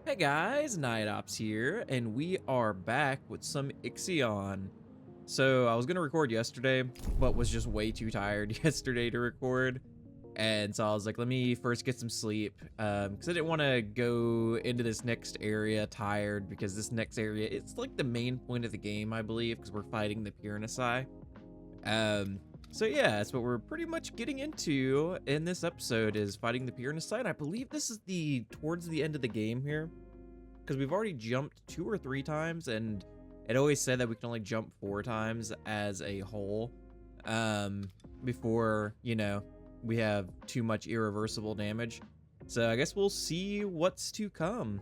Hey guys, Night Ops here, and we are back with some IXION. So I was gonna record yesterday, but was just way too tired yesterday to record. And so I was like, let me first get some sleep, because I didn't want to go into this next area tired, because this next area, it's like the main point of the game, I believe, because we're fighting the Piranesi. So yeah, that's what we're pretty much getting into in this episode, is fighting the Piranesi. And I believe this is towards the end of the game here, because we've already jumped 2 or 3 times, and it always said that we can only jump 4 times as a whole, before, you know, we have too much irreversible damage. So I guess we'll see what's to come.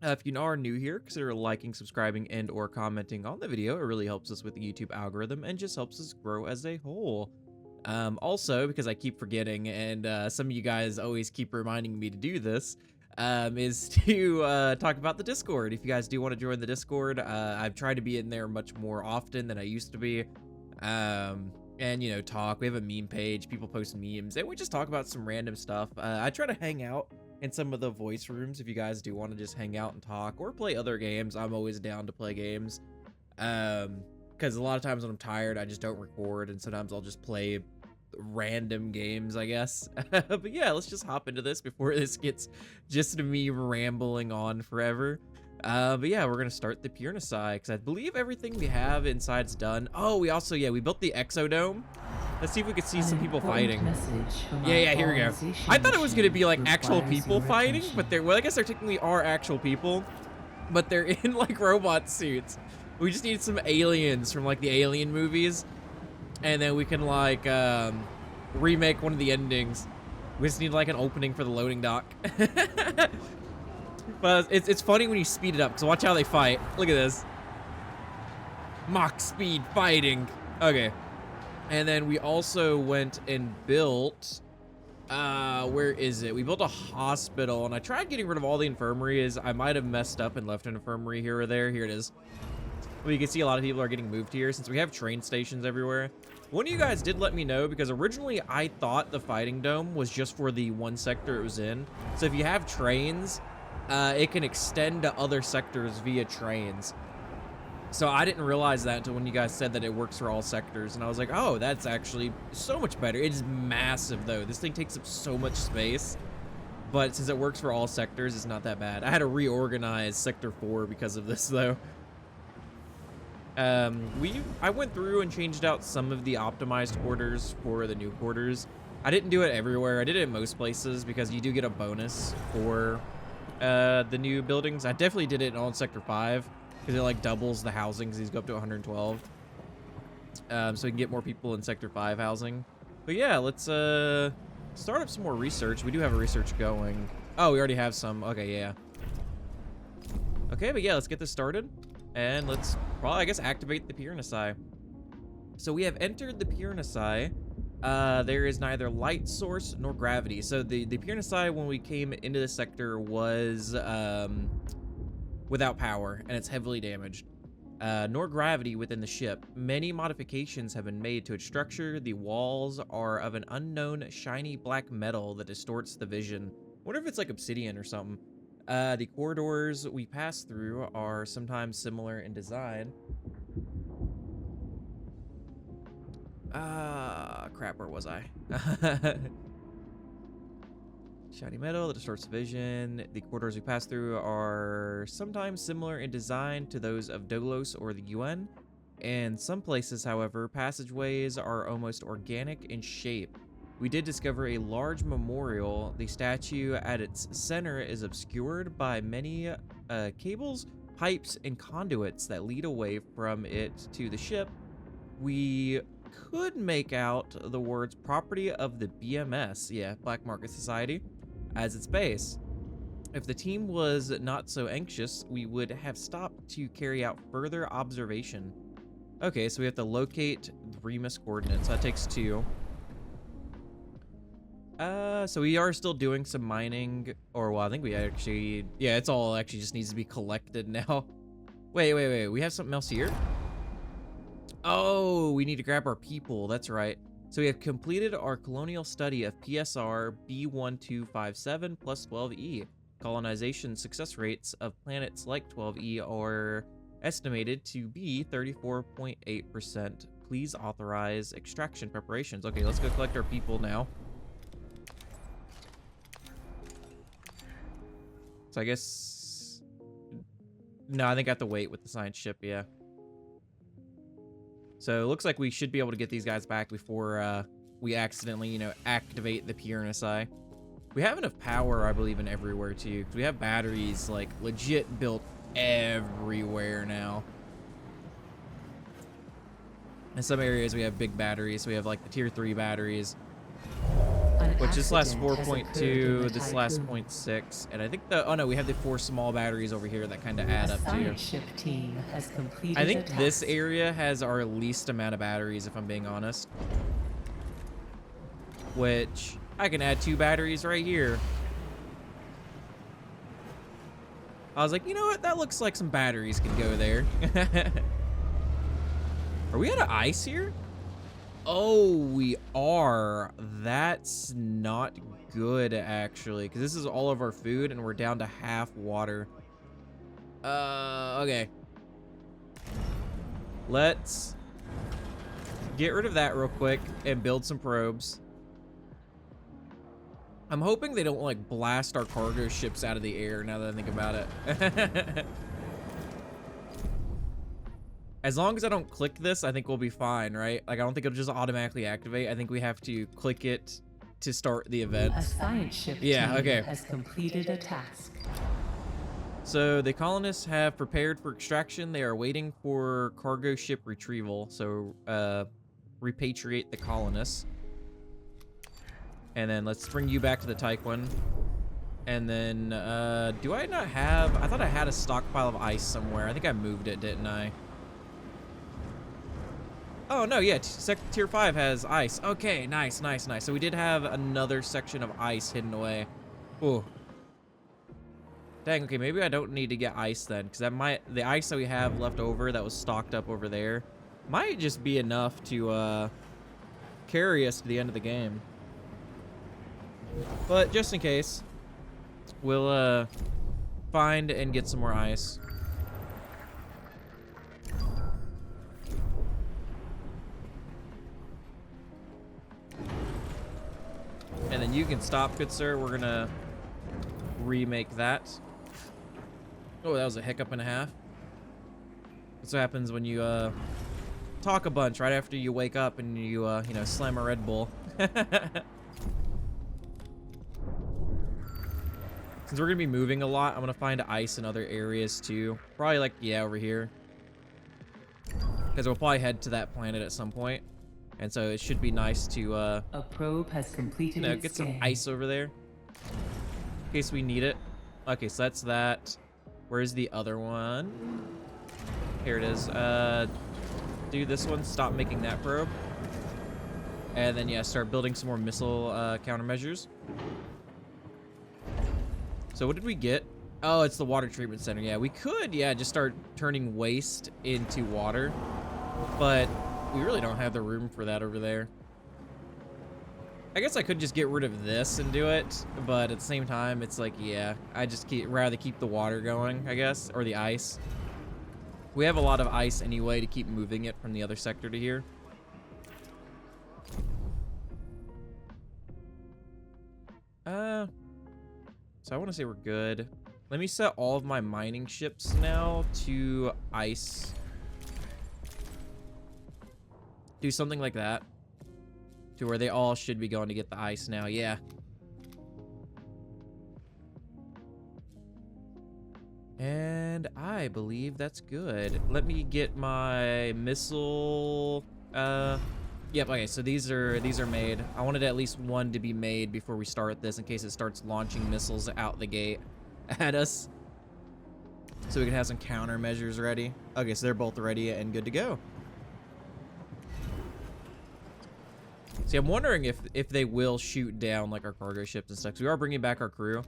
If you are new here, consider liking, subscribing, and or commenting on the video. It really helps us with the YouTube algorithm and just helps us grow as a whole. Also, because I keep forgetting, and some of you guys always keep reminding me to do this, is to talk about the Discord. If you guys do want to join the Discord, I've tried to be in there much more often than I used to be. And, you know, talk. We have a meme page. People post memes, and we just talk about some random stuff. I try to hang out in some of the voice rooms if you guys do want to just hang out and talk or play other games. I'm always down to play games. Because a lot of times when I'm tired, I just don't record, and sometimes I'll just play random games, I guess. But yeah, let's just hop into this before this gets just me rambling on forever. But yeah, we're gonna start the Piranesi, because I believe everything we have inside's done. Oh, we also, yeah, we built the Exodome. Let's see if we could see some people fighting. Yeah, here we go. I thought it was gonna be like actual people fighting, but well, I guess there technically are actual people, but they're in like robot suits. We just need some aliens from like the Alien movies, and then we can like remake one of the endings. We just need like an opening for the loading dock. But it's funny when you speed it up, so watch how they fight. Look at this. Mach speed fighting. Okay. And then we also went and built, where is it? We built a hospital, and I tried getting rid of all the infirmaries. I might have messed up and left an infirmary here or there. Here it is. Well, you can see a lot of people are getting moved here since we have train stations everywhere. One of you guys did let me know, because originally I thought the fighting dome was just for the one sector it was in. So if you have trains, it can extend to other sectors via trains. So I didn't realize that until when you guys said that it works for all sectors, and I was like, oh, that's actually so much better. It is massive, though. This thing takes up so much space, but since it works for all sectors, it's not that bad. I had to reorganize Sector 4 because of this, though. I went through and changed out some of the optimized quarters for the new quarters. I didn't do it everywhere. I did it in most places, because you do get a bonus for the new buildings. I definitely did it on Sector 5, because it like doubles the housing, because these go up to 112. So we can get more people in Sector 5 housing. But yeah, let's start up some more research. We do have a research going. Oh, we already have some. Okay, yeah. Okay, but yeah, let's get this started. And let's probably, I guess, activate the Piranesi. So we have entered the Piranesi. There is neither light source nor gravity. So the Piranesi, when we came into the sector, was without power, and it's heavily damaged. Nor gravity within the ship. Many modifications have been made to its structure. The walls are of an unknown shiny black metal that distorts the vision. Wonder if it's like obsidian or something. The corridors we pass through are sometimes similar in design. Crap, where was I? Shiny metal that distorts vision. The corridors we pass through are sometimes similar in design to those of DOLOS or the UN. In some places, however, passageways are almost organic in shape. We did discover a large memorial. The statue at its center is obscured by many cables, pipes, and conduits that lead away from it to the ship. We could make out the words property of the BMS, yeah, Black Market Society, as its base. If the team was not so anxious, we would have stopped to carry out further observation. Okay, so we have to locate the Remus coordinates. That takes 2. So we are still doing some mining, or well, I think we actually, yeah, it's all actually just needs to be collected now. Wait, we have something else here? Oh, we need to grab our people, that's right. So we have completed our colonial study of PSR B1257 plus 12E. colonization success rates of planets like 12E are estimated to be 34.8%. Please authorize extraction preparations. Okay, let's go collect our people now. So I guess... No, I think I have to wait with the science ship, yeah. So it looks like we should be able to get these guys back before we accidentally, you know, activate the Piernisi. We have enough power, I believe, in everywhere, too. Because we have batteries, like, legit built everywhere now. In some areas, we have big batteries. We have, like, the tier 3 batteries. Which this lasts 4.2, this lasts 0.6. And I think the... Oh, no, we have the 4 small batteries over here that kind of add up, too. I think this area has our least amount of batteries, if I'm being honest. Which... I can add 2 batteries right here. I was like, you know what? That looks like some batteries can go there. Are we out of ice here? Oh, we are. That's not good, actually. Because this is all of our food, and we're down to half water. Okay. Let's get rid of that real quick and build some probes. I'm hoping they don't, like, blast our cargo ships out of the air, now that I think about it. As long as I don't click this, I think we'll be fine, right? Like, I don't think it'll just automatically activate. I think we have to click it to start the event. A science ship team has completed a task. So, the colonists have prepared for extraction. They are waiting for cargo ship retrieval. So, repatriate the colonists. And then let's bring you back to the Tiqqun. And then, do I not have... I thought I had a stockpile of ice somewhere. I think I moved it, didn't I? Oh, no, yeah. Tier 5 has ice. Okay, nice, nice, nice. So we did have another section of ice hidden away. Ooh. Dang, okay, maybe I don't need to get ice then. Because that might... The ice that we have left over that was stocked up over there might just be enough to, carry us to the end of the game. But just in case, we'll find and get some more ice. And then you can stop, good sir. We're gonna remake that. Oh, that was a hiccup and a half. That's what happens when you talk a bunch right after you wake up and you you know, slam a Red Bull. Since we're gonna be moving a lot, I'm gonna find ice in other areas too. Probably like, yeah, over here. Because we'll probably head to that planet at some point. And so it should be nice to, a probe has completed you know, get some ice over there. In case we need it. Okay, so that's that. Where's the other one? Here it is. Do this one, stop making that probe. And then, yeah, start building some more missile countermeasures. So what did we get? Oh, it's the water treatment center. Yeah, we could, yeah, just start turning waste into water. But we really don't have the room for that over there. I guess I could just get rid of this and do it. But at the same time, it's like, yeah, I just rather keep the water going, I guess. Or the ice. We have a lot of ice anyway to keep moving it from the other sector to here. So I want to say we're good. Let me set all of my mining ships now to ice. Do something like that. To where they all should be going to get the ice now. Yeah. And I believe that's good. Let me get my missile... Yep, okay, so these are made. I wanted at least one to be made before we start this in case it starts launching missiles out the gate at us. So we can have some countermeasures ready. Okay, so they're both ready and good to go. See, I'm wondering if they will shoot down like our cargo ships and stuff. 'Cause we are bringing back our crew.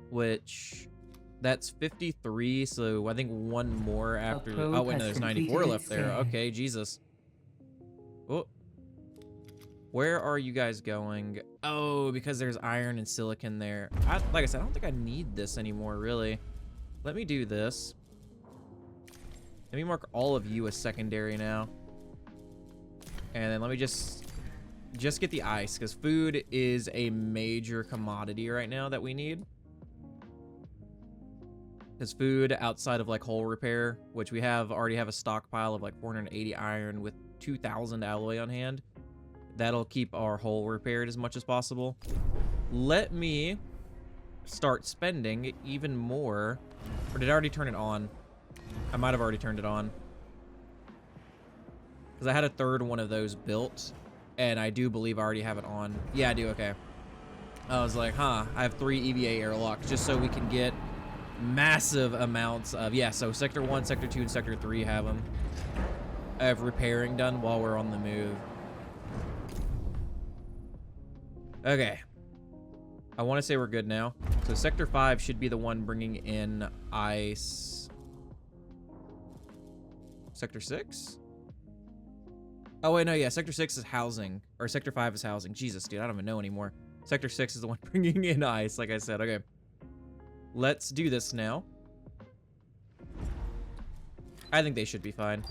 Which... That's 53, so I think one more after... Oh, wait, no, there's 94 left there. Okay, Jesus. Oh. Where are you guys going? Oh, because there's iron and silicon there. Like I said, I don't think I need this anymore, really. Let me do this. Let me mark all of you as secondary now. And then let me just get the ice, because food is a major commodity right now that we need. Because food outside of like hull repair, which we already have a stockpile of like 480 iron with 2,000 alloy on hand. That'll keep our hull repaired as much as possible. Let me start spending even more. Or did I already turn it on? I might have already turned it on. Because I had a third one of those built. And I do believe I already have it on. Yeah, I do, okay. I was like, huh, I have 3 EVA airlocks just so we can get massive amounts of, yeah, so Sector 1, Sector 2, and Sector 3 have them. I have repairing done while we're on the move. Okay. I want to say we're good now. So Sector 5 should be the one bringing in ice. Sector 6? Oh, wait, no, yeah. Sector 6 is housing. Or Sector 5 is housing. Jesus, dude, I don't even know anymore. Sector 6 is the one bringing in ice, like I said. Okay. Let's do this now. I think they should be fine.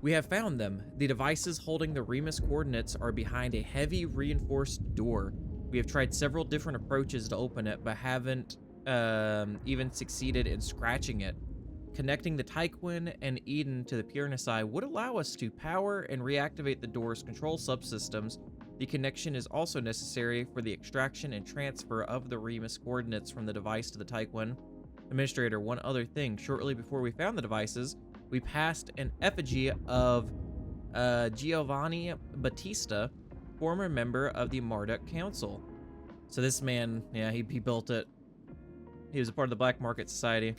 We have found them. The devices holding the Remus coordinates are behind a heavy reinforced door. We have tried several different approaches to open it, but haven't even succeeded in scratching it. Connecting the Tiqqun and Eden to the Purnaci would allow us to power and reactivate the door's control subsystems. The connection is also necessary for the extraction and transfer of the Remus coordinates from the device to the Tiqqun. Administrator, one other thing. Shortly before we found the devices, we passed an effigy of Giovanni Battista, former member of the Marduk Council. So this man, yeah, he built it. He was a part of the Black Market Society.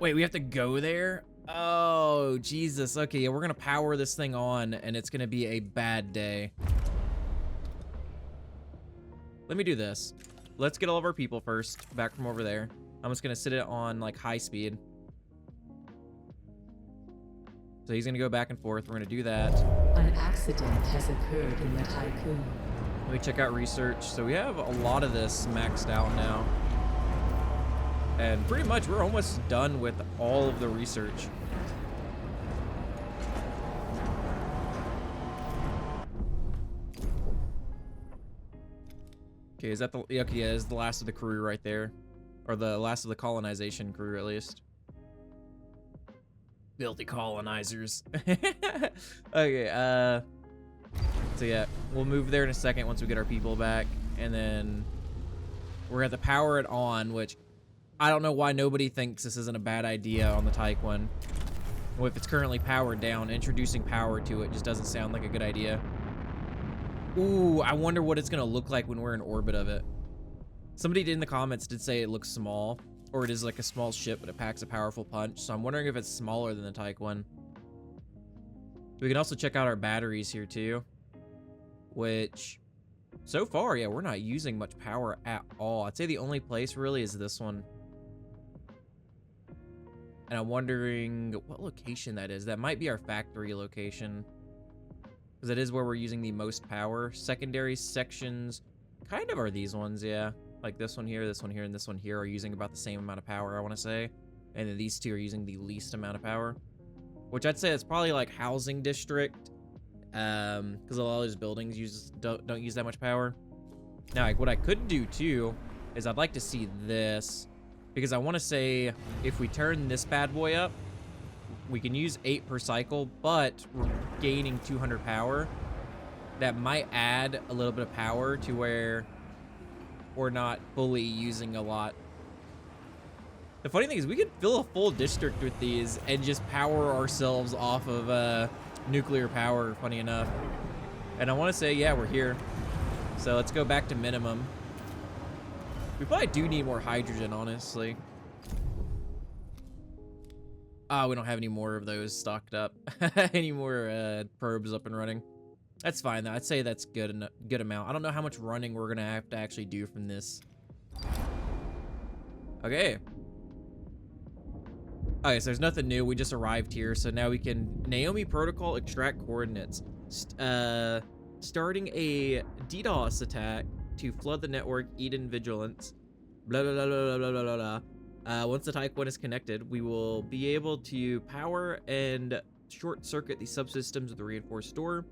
Wait, we have to go there? Oh, Jesus. Okay, yeah, we're gonna power this thing on, and it's gonna be a bad day. Let me do this. Let's get all of our people first, back from over there. I'm just gonna sit it on, like, high speed. So he's gonna go back and forth. We're gonna do that. An accident has occurred in the Tiqqun. Let me check out research. So we have a lot of this maxed out now. And pretty much we're almost done with all of the research. Okay, is that the, okay, yeah, is the last of the crew right there. Or the last of the colonization crew, at least. Filthy colonizers. Okay, so yeah, we'll move there in a second once we get our people back. And then we're gonna have to power it on, which I don't know why nobody thinks this isn't a bad idea on the Tiqqun. Well, if it's currently powered down, introducing power to it just doesn't sound like a good idea. Ooh, I wonder what it's gonna look like when we're in orbit of it. Somebody in the comments did say it looks small, or it is like a small ship, but it packs a powerful punch. So I'm wondering if it's smaller than the Tiqqun. We can also check out our batteries here too, which so far, yeah, we're not using much power at all. I'd say the only place really is this one. And I'm wondering what location that is. That might be our factory location, because it is where we're using the most power. Secondary sections kind of are these ones, yeah. Like this one here, and this one here are using about the same amount of power, I want to say. And then these two are using the least amount of power, which I'd say it's probably like housing district, because a lot of those buildings don't use that much power. Now, like, what I could do too is I'd like to see this, because I want to say if we turn this bad boy up, we can use 8 per cycle, but we're gaining 200 power. That might add a little bit of power to where we're not fully using a lot. The funny thing is we could fill a full district with these and just power ourselves off of nuclear power, funny enough. And I want to say, yeah, we're here. So let's go back to minimum. We probably do need more hydrogen, honestly. We don't have any more of those stocked up. Any more probes up and running. That's fine though. I'd say that's good amount. I don't know how much running we're gonna have to actually do from this. Okay. Okay, so there's nothing new. We just arrived here, so now we can Naomi protocol extract coordinates. Starting a DDoS attack to flood the network, Eden Vigilance. Blah, blah, blah, blah, blah, blah, blah, blah. Once the Tiqqun is connected, we will be able to power and short circuit the subsystems of the reinforced door.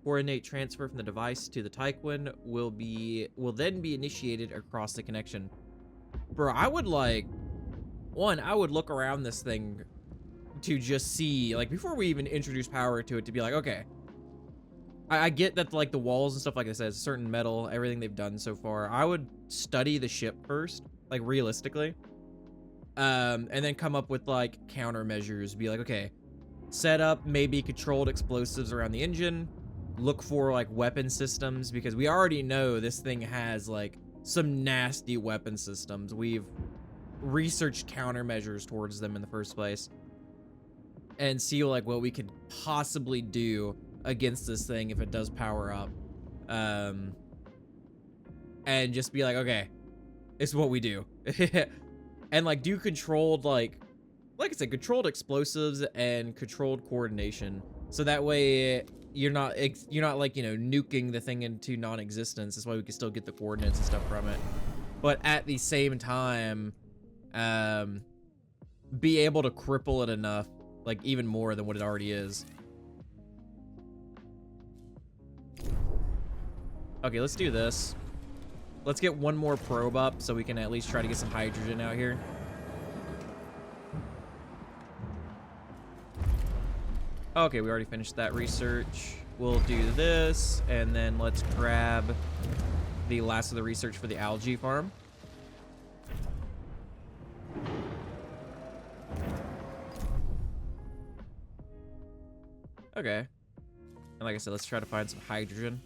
Coordinate transfer from the device to the Tiqqun will then be initiated across the connection. Bro, I would like, I would look around this thing to just see, like, before we even introduce power to it, to be like, okay, I get that, like, the walls and stuff like this has certain metal, everything they've done so far. I would study the ship first, like, realistically, and then come up with, like, countermeasures. Be like, okay, set up maybe controlled explosives around the engine, look for, like, weapon systems, because we already know this thing has, like, some nasty weapon systems. We've researched countermeasures towards them in the first place, and see, like, what we could possibly do against this thing if it does power up, and just be like, okay, it's what we do. And like do controlled, like I said, controlled explosives and controlled coordination, so that way you're not like, you know, nuking the thing into non-existence. That's why we can still get the coordinates and stuff from it, but at the same time be able to cripple it enough, like even more than what it already is. Okay, let's do this. Let's get one more probe up so we can at least try to get some hydrogen out here. Okay, we already finished that research. We'll do this, and then let's grab the last of the research for the algae farm. Okay. And like I said, let's try to find some hydrogen.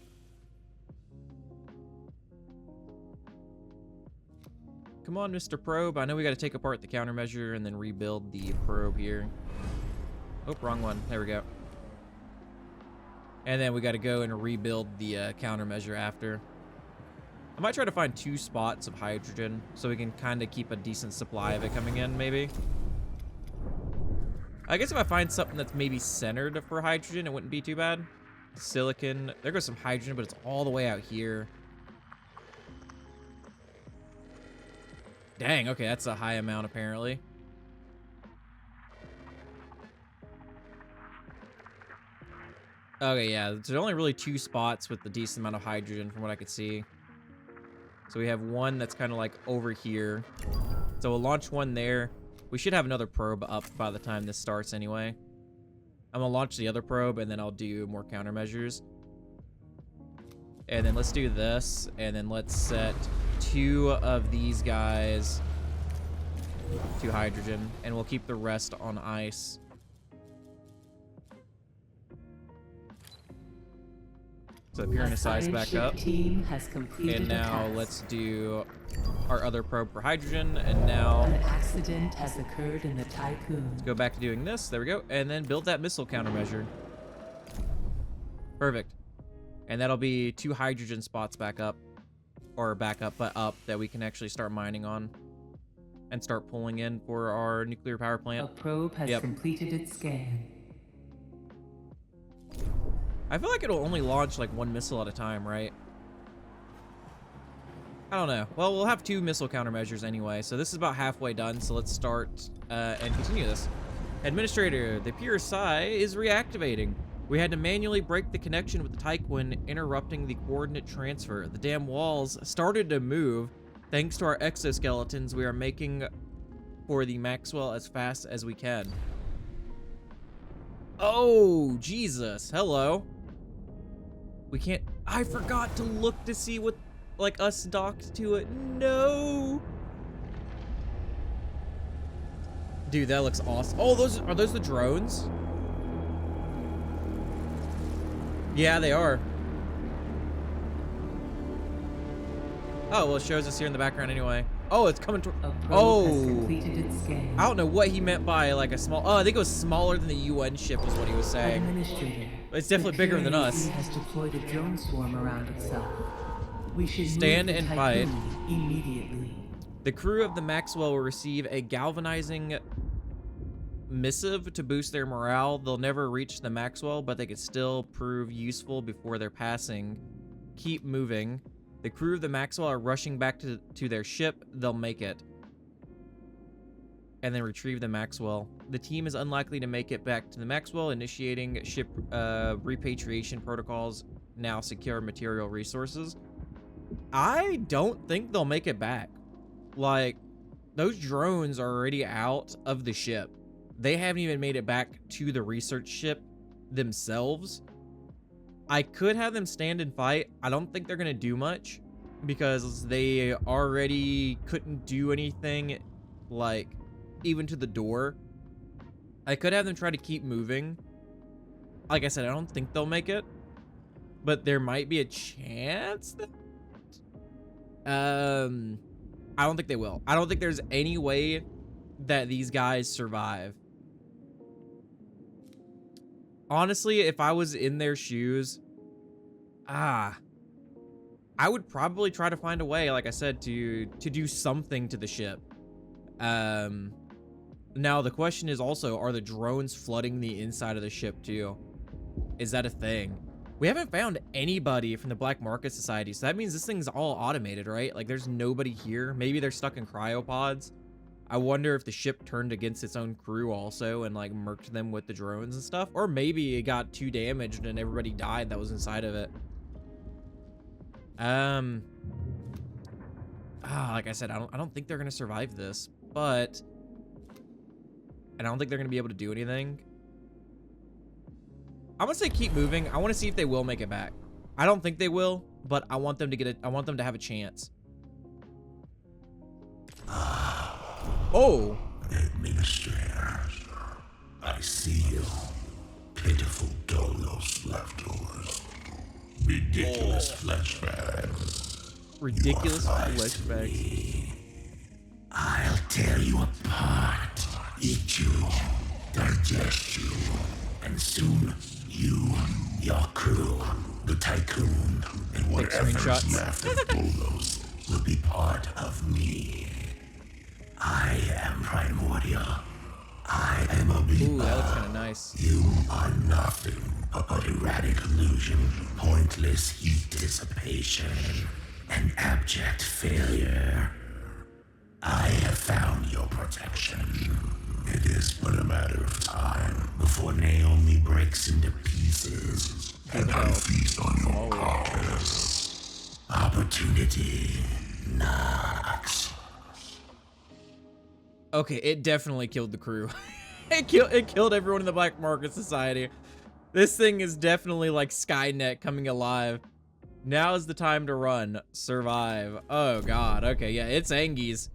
Come on, Mr. Probe. I know we got to take apart the countermeasure and then rebuild the probe here. Oh, wrong one. There we go. And then we got to go and rebuild the countermeasure after. I might try to find 2 spots of hydrogen so we can kind of keep a decent supply of it coming in, maybe. I guess if I find something that's maybe centered for hydrogen, it wouldn't be too bad. Silicon. There goes some hydrogen, but it's all the way out here. Dang, okay, that's a high amount apparently. Okay, yeah, there's only really 2 spots with a decent amount of hydrogen from what I could see. So we have one that's kind of like over here. So we'll launch one there. We should have another probe up by the time this starts anyway. I'm gonna launch the other probe and then I'll do more countermeasures. And then let's do this, and then let's set 2 of these guys to hydrogen, and we'll keep the rest on ice. So Pyranicize back up. And now let's do our other probe for hydrogen, and now an accident has occurred in the Tiqqun. Let's go back to doing this. There we go. And then build that missile countermeasure. Perfect. And that'll be 2 hydrogen spots back up. Or back up, but up, that we can actually start mining on. And start pulling in for our nuclear power plant. A probe has completed its scan. I feel like it'll only launch like 1 missile at a time, right? I don't know. Well, we'll have 2 missile countermeasures anyway, so this is about halfway done, so let's start and continue this. Administrator, the pure psi is reactivating. We had to manually break the connection with the Tiqqun, interrupting the coordinate transfer. The damn walls started to move. Thanks to our exoskeletons, we are making for the Maxwell as fast as we can. Oh, Jesus. Hello. We can't... I forgot to look to see what, like, us docked to it. No. Dude, that looks awesome. Oh, are those the drones? Yeah, they are. Oh, well, it shows us here in the background anyway. Oh, it's coming toward... Oh! I don't know what he meant by, like, a small... Oh, I think it was smaller than the UN ship is what he was saying. It's definitely bigger than us. Has deployed a drone swarm around itself. We should stand and fight. Immediately. The crew of the Maxwell will receive a galvanizing missive to boost their morale. They'll never reach the Maxwell, but they could still prove useful before they're passing. Keep moving. The crew of the Maxwell are rushing back to their ship. They'll make it. And then retrieve the Maxwell. The team is unlikely to make it back to the Maxwell. Initiating ship repatriation protocols. Now secure material resources. I don't think they'll make it back. Like, those drones are already out of the ship. They haven't even made it back to the research ship themselves. I could have them stand and fight. I don't think they're going to do much because they already couldn't do anything, like, even to the door. I could have them try to keep moving. Like I said, I don't think they'll make it, but there might be a chance that... I don't think they will. I don't think there's any way that these guys survive. Honestly, if I was in their shoes, I would probably try to find a way, like I said, to do something to the ship. Now the question is also, are the drones flooding the inside of the ship too? Is that a thing? We haven't found anybody from the Black Market Society, so that means this thing's all automated, right? Like, there's nobody here. Maybe they're stuck in cryopods. I wonder if the ship turned against its own crew also and, like, murked them with the drones and stuff. Or maybe it got too damaged and everybody died that was inside of it. Like I said, I don't think they're going to survive this, but... And I don't think they're going to be able to do anything. I'm gonna say keep moving. I want to see if they will make it back. I don't think they will, but I want them to get it. I want them to have a chance. Oh. Administrator, I see you. Pitiful DOLOS leftovers. Ridiculous flashbacks. Ridiculous flashbacks. I'll tear you apart, eat you, digest you, and soon you, your crew, the Tiqqun, and whatever's left of DOLOS will be part of me. I am primordial. I am a beast. Ooh, that looks kind of nice. You are nothing but erratic illusion, pointless heat dissipation, and abject failure. I have found your protection. It is but a matter of time before Naomi breaks into pieces and I feast on your carcass. Opportunity knocks. Okay, it definitely killed the crew. It killed everyone in the Black Market Society. This thing is definitely like Skynet coming alive. Now is the time to run. Survive. Oh god. Okay, yeah, it's Angies.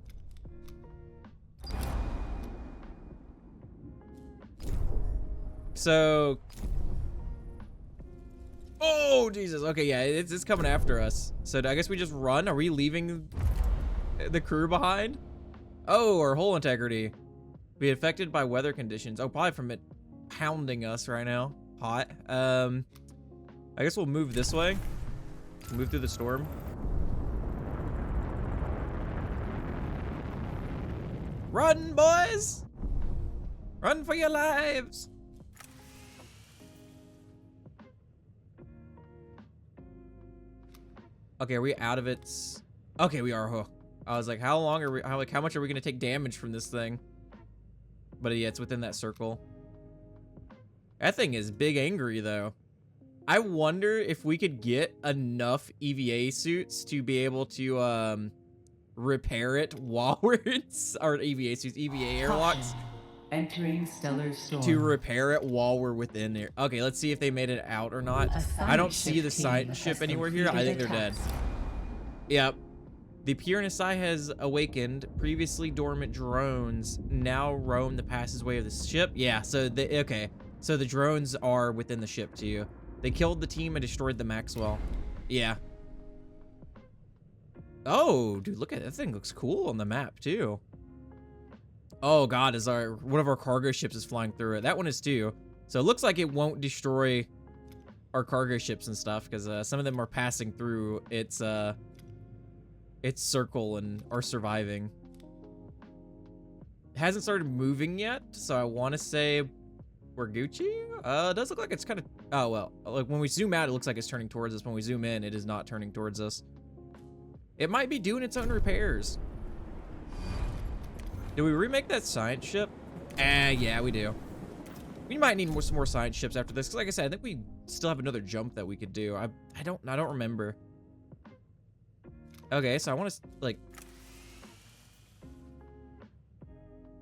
So, oh Jesus. Okay, yeah, it's coming after us. So I guess we just run. Are we leaving the crew behind? Oh, our hull integrity. Be affected by weather conditions. Oh, probably from it pounding us right now. Hot. I guess we'll move this way. Move through the storm. Run, boys! Run for your lives! Okay, are we out of its... Okay, we are. I was like, how long are we... How much are we going to take damage from this thing? But yeah, it's within that circle. That thing is big angry, though. I wonder if we could get enough EVA suits to be able to repair it while we're in... Or EVA suits, EVA airlocks. Entering stellar storm. To repair it while we're within there. Okay, let's see if they made it out or not. I don't see the side ship anywhere here. I think they're dead. Yep. The Purnaci has awakened. Previously dormant drones now roam the passageway of the ship. Yeah, so okay. So the drones are within the ship too. They killed the team and destroyed the Maxwell. Yeah. Oh, dude, look at that thing. Looks cool on the map too. Oh god, one of our cargo ships is flying through it. That one is too. So it looks like it won't destroy our cargo ships and stuff because some of them are passing through its circle and are surviving. hasn't started moving yet, so I want to say we're Gucci. It does look like it's kind of, oh well, like when we zoom out it looks like it's turning towards us. When we zoom in it is not turning towards us. It might be doing its own repairs. Did we remake that science ship? Yeah, we do. We might need some more science ships after this, because like I said, I think we still have another jump that we could do. I don't remember. Okay, so I want to, like,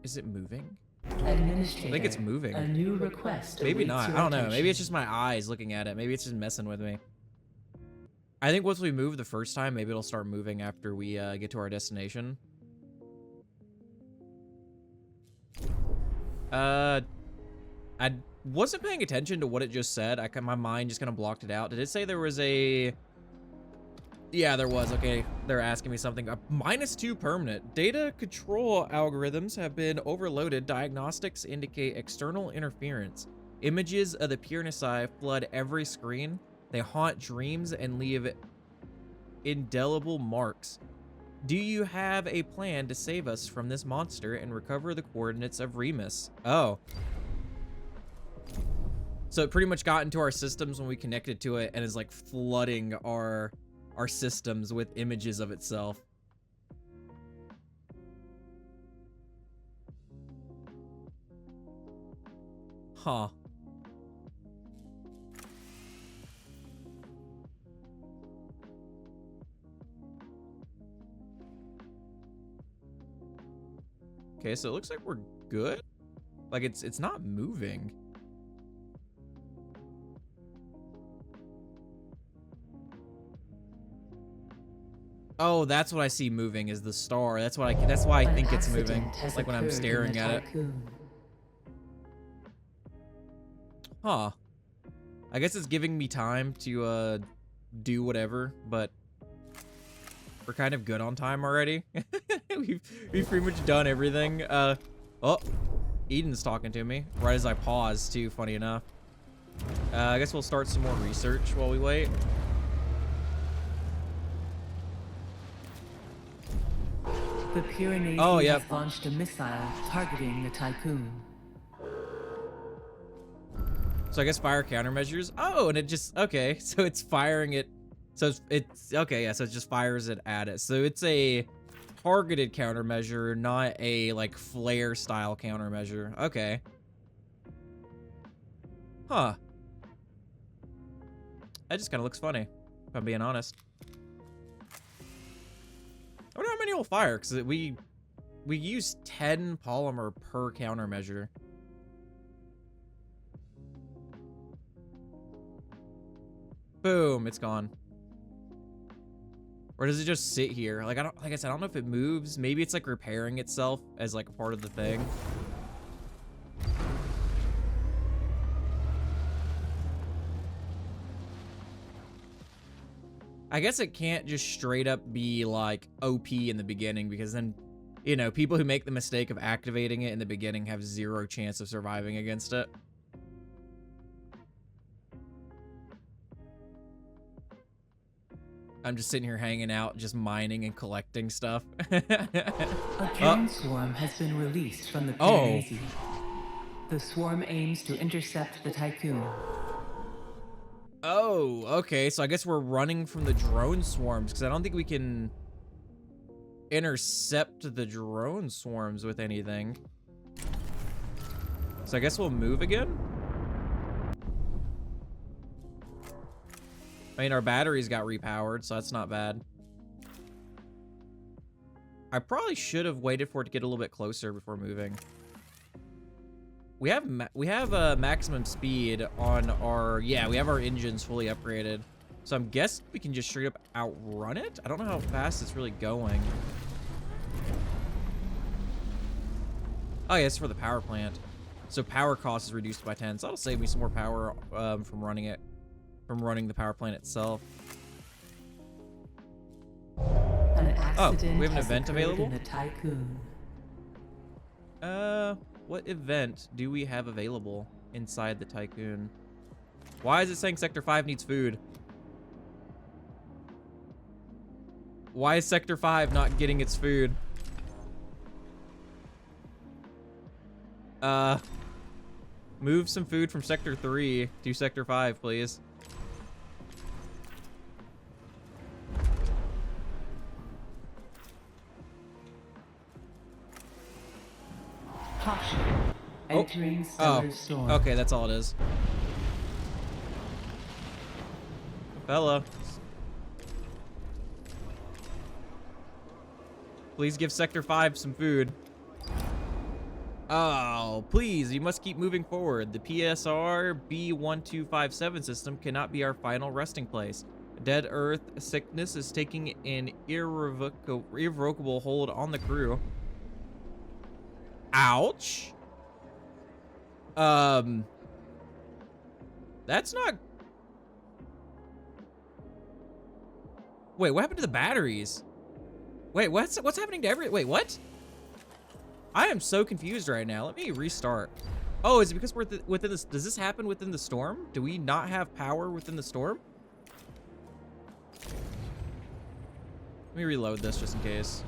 is it moving? I think it's moving. A new request. Maybe not. I don't know. Maybe it's just my eyes looking at it. Maybe it's just messing with me. I think once we move the first time, maybe it'll start moving after we get to our destination. I wasn't paying attention to what it just said. My mind just kind of blocked it out. Did it say there was a... Yeah, there was. Okay, they're asking me something. -2 permanent. Data control algorithms have been overloaded. Diagnostics indicate external interference. Images of the Piranesi flood every screen. They haunt dreams and leave indelible marks. Do you have a plan to save us from this monster and recover the coordinates of Remus? Oh. So it pretty much got into our systems when we connected to it and is like flooding our systems with images of itself. Huh. Okay, so it looks like we're good. Like it's not moving. Oh, that's what I see moving is the star. That's why I think it's moving. Like when I'm staring at it. Huh. I guess it's giving me time to do whatever, but we're kind of good on time already. we've pretty much done everything. Oh, Eden's talking to me right as I pause too, funny enough. I guess we'll start some more research while we wait. The Piranesi has launched a missile targeting the Tiqqun. So I guess fire countermeasures. Oh, and it just, okay, so it's firing it. So it's okay, yeah, so it just fires it at it. So it's a targeted countermeasure, not a like flare style countermeasure. Okay. Huh. That just kind of looks funny, if I'm being honest. I wonder how many will fire, because we use 10 polymer per countermeasure. Boom, it's gone. Or does it just sit here? Like I said, I don't know if it moves. Maybe it's like repairing itself as like a part of the thing. I guess it can't just straight up be like OP in the beginning, because then, you know, people who make the mistake of activating it in the beginning have 0 chance of surviving against it. I'm just sitting here hanging out, just mining and collecting stuff. A drone swarm has been released from the Piranesi. The swarm aims to intercept the Tiqqun. Oh, okay. So I guess we're running from the drone swarms, because I don't think we can intercept the drone swarms with anything. So I guess we'll move again. I mean, our batteries got repowered, so that's not bad. I probably should have waited for it to get a little bit closer before moving. We have maximum speed on our... Yeah, we have our engines fully upgraded. So I'm guessing we can just straight up outrun it? I don't know how fast it's really going. Oh, yeah, it's for the power plant. So power cost is reduced by 10. So that'll save me some more power from running it. From running the power plant itself. Oh, we have an event available? What event do we have available inside the Tiqqun? Why is it saying Sector 5 needs food? Why is Sector 5 not getting its food? Move some food from Sector 3 to Sector 5, please. Caution. Entering stellar storm. Okay, that's all it is. Fella. Please give Sector 5 some food. Oh, please, you must keep moving forward. The PSR B1257 system cannot be our final resting place. Dead Earth sickness is taking an irrevocable hold on the crew. Ouch. That's not... Wait, what happened to the batteries? Wait, what's happening to wait, what? I am so confused right now. Let me restart. Oh, is it because we're within this? Does this happen within the storm? Do we not have power within the storm? Let me reload this just in case.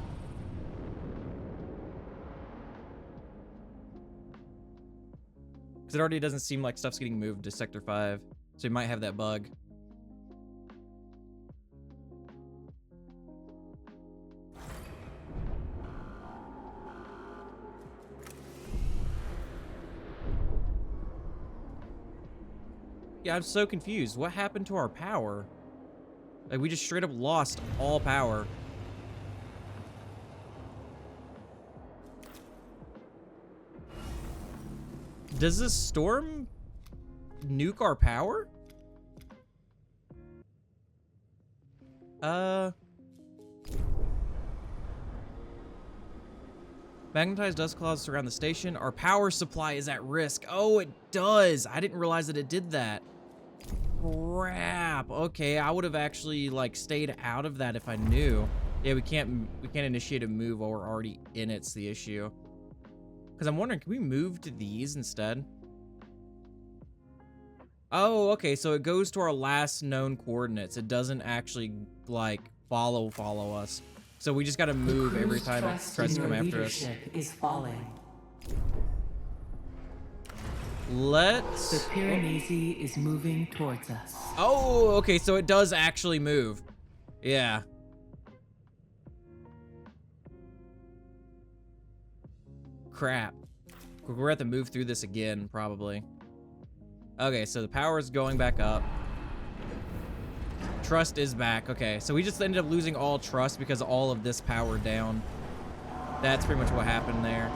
Because it already doesn't seem like stuff's getting moved to Sector 5. So you might have that bug. Yeah, I'm so confused. What happened to our power? Like, we just straight up lost all power. Does this storm nuke our power? Magnetized dust clouds surround the station. Our power supply is at risk. Oh, it does. I didn't realize that it did that. Crap. Okay, I would have actually like stayed out of that if I knew. Yeah, we can't initiate a move while we're already in it's the issue. Because I'm wondering, can we move to these instead? Oh, okay, so it goes to our last known coordinates. It doesn't actually like follow us. So we just gotta move every time it tries to come after us. Is falling. Let's... The Piranesi is moving towards us. Oh, okay, so it does actually move. Yeah. Crap. We're gonna have to move through this again, probably. Okay, so the power is going back up. Trust is back. Okay, so we just ended up losing all trust because all of this powered down. That's pretty much what happened there.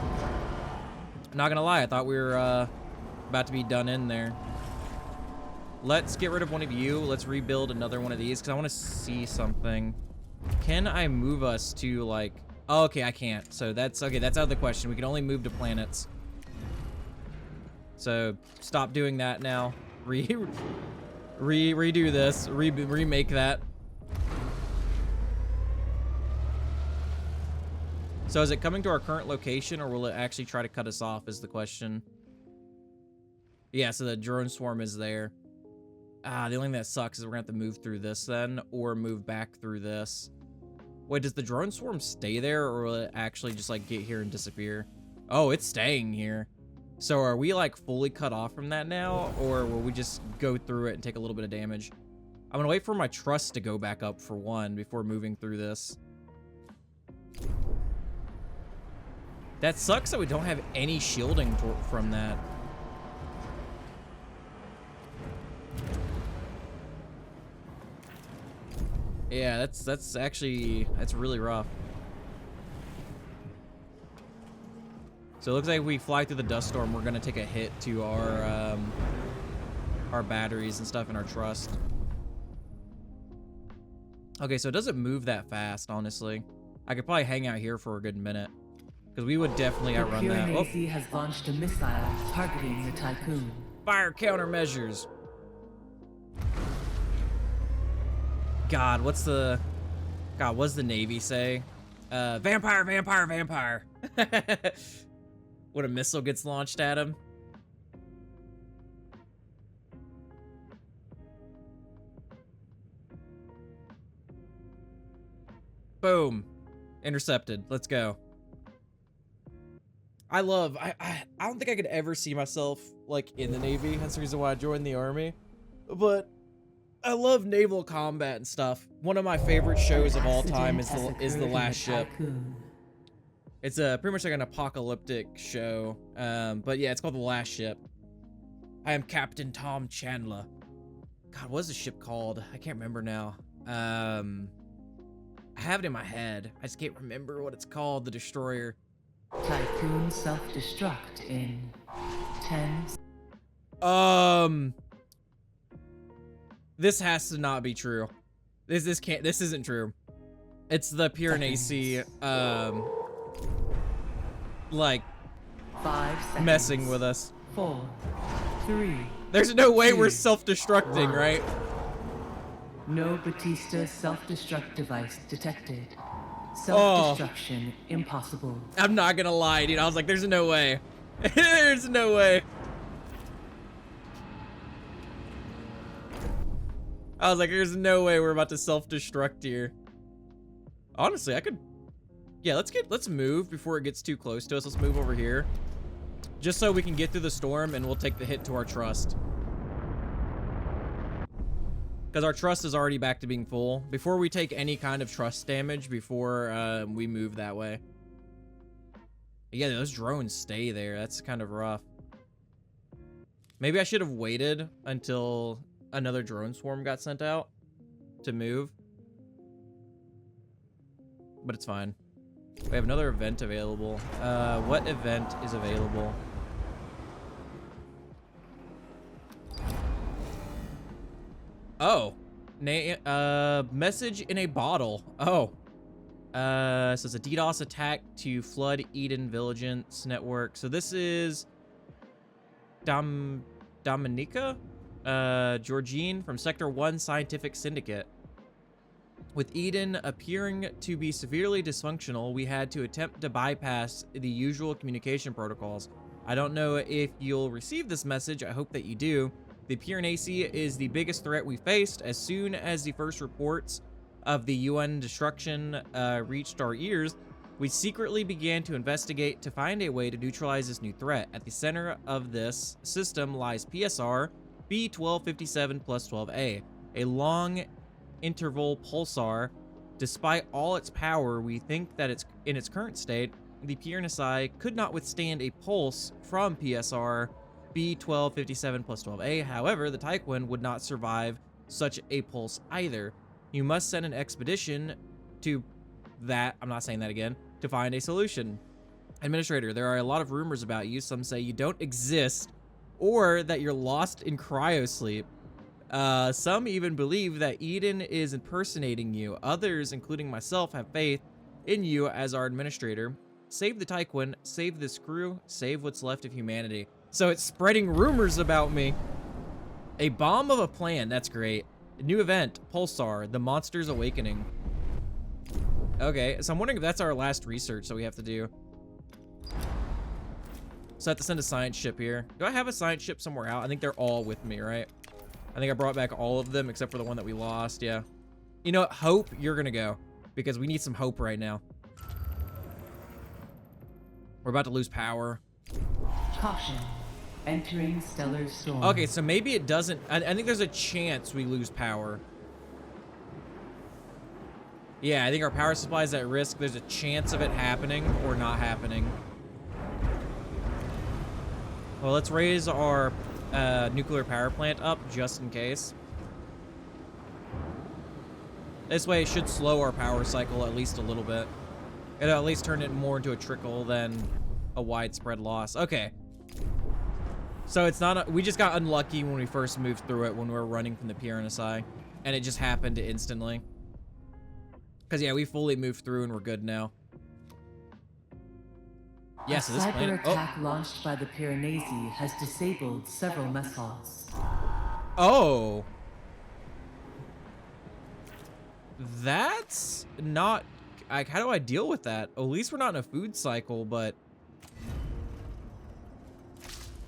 Not gonna lie, I thought we were about to be done in there. Let's get rid of one of you. Let's rebuild another one of these because I want to see something. Can I move us to like... Oh, okay, I can't. So that's okay. That's out of the question. We can only move to planets. So stop doing that now. Redo this. Remake that. So is it coming to our current location or will it actually try to cut us off is the question. Yeah, so the drone swarm is there. Ah, the only thing that sucks is we're gonna have to move through this then or move back through this. Wait, does the drone swarm stay there or will it actually just like get here and disappear? Oh, it's staying here. So are we like fully cut off from that now or will we just go through it and take a little bit of damage? I'm gonna wait for my trust to go back up for one before moving through this. That sucks that we don't have any shielding from that. Yeah, that's actually really rough. So it looks like if we fly through the dust storm, we're gonna take a hit to our batteries and stuff and our trust. Okay, so it doesn't move that fast, honestly. I could probably hang out here for a good minute because we would definitely outrun that. The Piranesi has launched a missile targeting the Tiqqun. Fire countermeasures. God, what's the Navy say? Vampire, vampire, vampire. When a missile gets launched at him. Boom. Intercepted. Let's go. I don't think I could ever see myself like in the Navy. That's the reason why I joined the Army. But I love naval combat and stuff. One of my favorite shows of all time is the Last Ship. Tiqqun. It's pretty much like an apocalyptic show. But yeah, it's called The Last Ship. I am Captain Tom Chandler. God, what is the ship called? I can't remember now. I have it in my head. I just can't remember what it's called. The destroyer. Tiqqun self-destruct in 10. This has to not be true. This isn't true. It's the Piranesi, like 5 seconds. messing with us. 4, 3. There's no way we're 2, self-destructing, 1. right? No Batista self-destruct device detected. Self-destruction impossible. I'm not gonna lie, dude. I was like, there's no way. There's no way. I was like, there's no way we're about to self-destruct here. Honestly, I could... Yeah, let's move before it gets too close to us. Let's move over here. Just so we can get through the storm and we'll take the hit to our trust. Because our trust is already back to being full. Before we take any kind of trust damage, before we move that way. Yeah, those drones stay there. That's kind of rough. Maybe I should have waited until another drone swarm got sent out to move. But it's fine. We have another event available. What event is available? Oh, message in a bottle. Oh, so it's a DDoS attack to flood Eden Vigilance Network. So this is Dominica, Georgine from Sector 1 Scientific Syndicate. With Eden appearing to be severely dysfunctional, we had to attempt to bypass the usual communication protocols. I don't know if you'll receive this message. I hope that you do. The Piranesi is the biggest threat we faced. As soon as the first reports of the UN destruction reached our ears, we secretly began to investigate to find a way to neutralize this new threat. At the center of this system lies PSR B1257+12A, a long interval pulsar. Despite all its power, we think that it's in its current state, the Piranesi could not withstand a pulse from PSR B1257+12A. However, the Tiqqun would not survive such a pulse either. You must send an expedition to that, I'm not saying that again, to find a solution. Administrator, there are a lot of rumors about you. Some say you don't exist or that you're lost in cryosleep. Some even believe that Eden is impersonating you. Others, including myself, have faith in you as our administrator. Save the Tiqqun, save this crew, save what's left of humanity. So it's spreading rumors about me. A bomb of a plan, that's great. A new event, Pulsar, the Monster's Awakening. Okay, so I'm wondering if that's our last research that we have to do. So I have to send a science ship here. Do I have a science ship somewhere out? I think they're all with me, right? I think I brought back all of them except for the one that we lost, yeah. You know what, Hope, you're gonna go. Because we need some hope right now. We're about to lose power. Caution. Entering stellar storm. Okay, so maybe it doesn't... I think there's a chance we lose power. Yeah, I think our power supply is at risk. There's a chance of it happening or not happening. Well, let's raise our nuclear power plant up just in case. This way it should slow our power cycle at least a little bit. It'll at least turn it more into a trickle than a widespread loss. Okay. So it's not we just got unlucky when we first moved through it when we were running from the Piranesi, and it just happened instantly. Because yeah, we fully moved through and we're good now. Yeah, so this planet... A cyber attack launched by the Piranesi has disabled several mess halls. Oh. That's not... Like, how do I deal with that? At least we're not in a food cycle, but...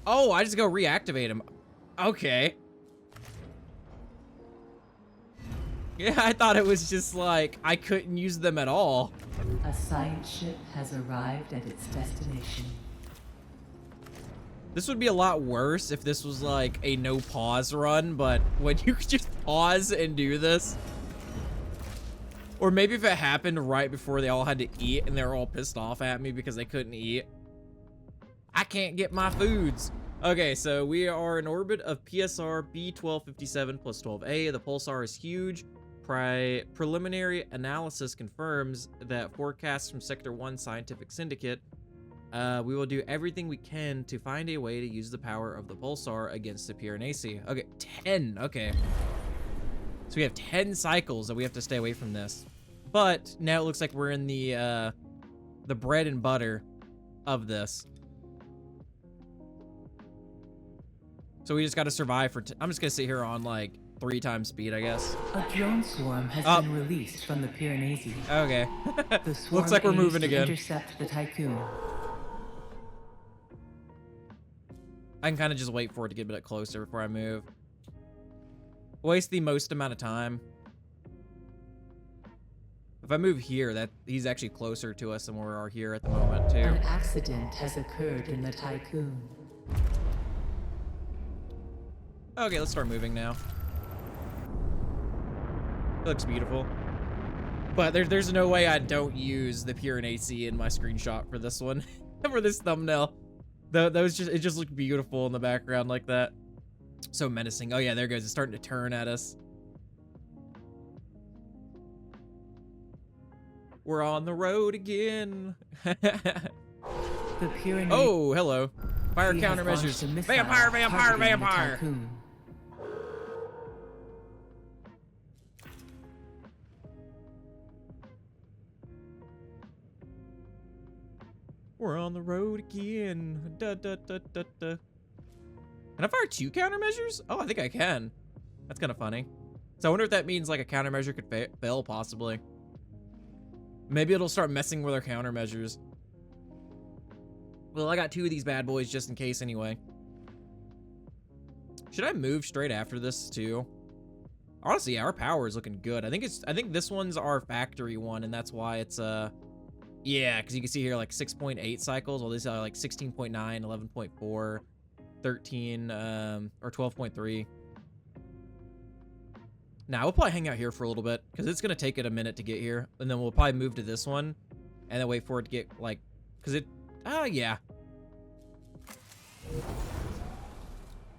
Oh, I just go reactivate him. Okay. Yeah, I thought it was just like, I couldn't use them at all. A science ship has arrived at its destination. This would be a lot worse if this was like a no pause run, but when you could just pause and do this. Or maybe if it happened right before they all had to eat and they were all pissed off at me because they couldn't eat. I can't get my foods. Okay, so we are in orbit of PSR B1257 plus 12A. The pulsar is huge. Preliminary analysis confirms that forecasts from Sector 1 Scientific Syndicate. We will do everything we can to find a way to use the power of the pulsar against the Piranesi. Okay, 10. Okay. So we have 10 cycles that we have to stay away from this. But now it looks like we're in the bread and butter of this. So we just got to survive for... I'm just going to sit here on, like, 3 times speed, I guess. A drone swarm has been released from the Piranesi. Okay. The swarm Looks like we're aims moving to again. Intercept the Tiqqun. I can kind of just wait for it to get a bit closer before I move. Waste the most amount of time. If I move here, that he's actually closer to us than we are here at the moment, too. An accident has occurred in the Tiqqun. Okay, let's start moving now. It looks beautiful. But there's no way I don't use the Piranesi in my screenshot for this one. For this thumbnail. That was just, it just looked beautiful in the background like that. So menacing. Oh yeah, there it goes. It's starting to turn at us. We're on the road again. The Piranesi. Oh, hello. Fire countermeasures. Vampire, vampire, vampire. We're on the road again. Da, da, da, da, da. Can I fire 2 countermeasures? Oh, I think I can. That's kind of funny. So I wonder if that means like a countermeasure could fail, possibly. Maybe it'll start messing with our countermeasures. Well, I got 2 of these bad boys just in case anyway. Should I move straight after this too? Honestly, yeah, our power is looking good. I think this one's our factory one, and that's why it's yeah, because you can see here like 6.8 cycles. Well, these are like 16.9, 11.4, 13, or 12.3. Now, we'll probably hang out here for a little bit because it's going to take it a minute to get here. And then we'll probably move to this one and then wait for it to get like, because it, yeah.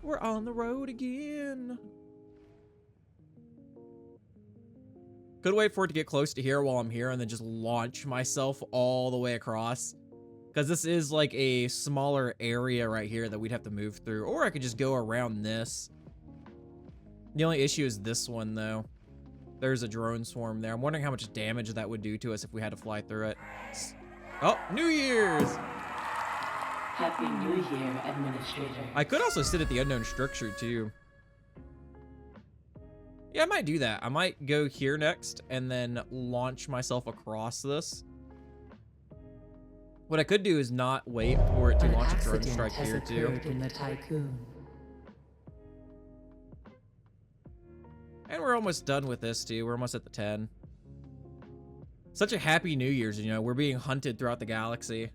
We're on the road again. Could wait for it to get close to here while I'm here and then just launch myself all the way across. Because this is like a smaller area right here that we'd have to move through. Or I could just go around this. The only issue is this one, though. There's a drone swarm there. I'm wondering how much damage that would do to us if we had to fly through it. Oh, New Year's! Happy New Year, Administrator. I could also sit at the unknown structure, too. Yeah, I might do that. I might go here next and then launch myself across this. What I could do is not wait for it to launch a drone strike here, too. In the Tiqqun. And we're almost done with this, too. We're almost at the 10. Such a happy New Year's, you know. We're being hunted throughout the galaxy.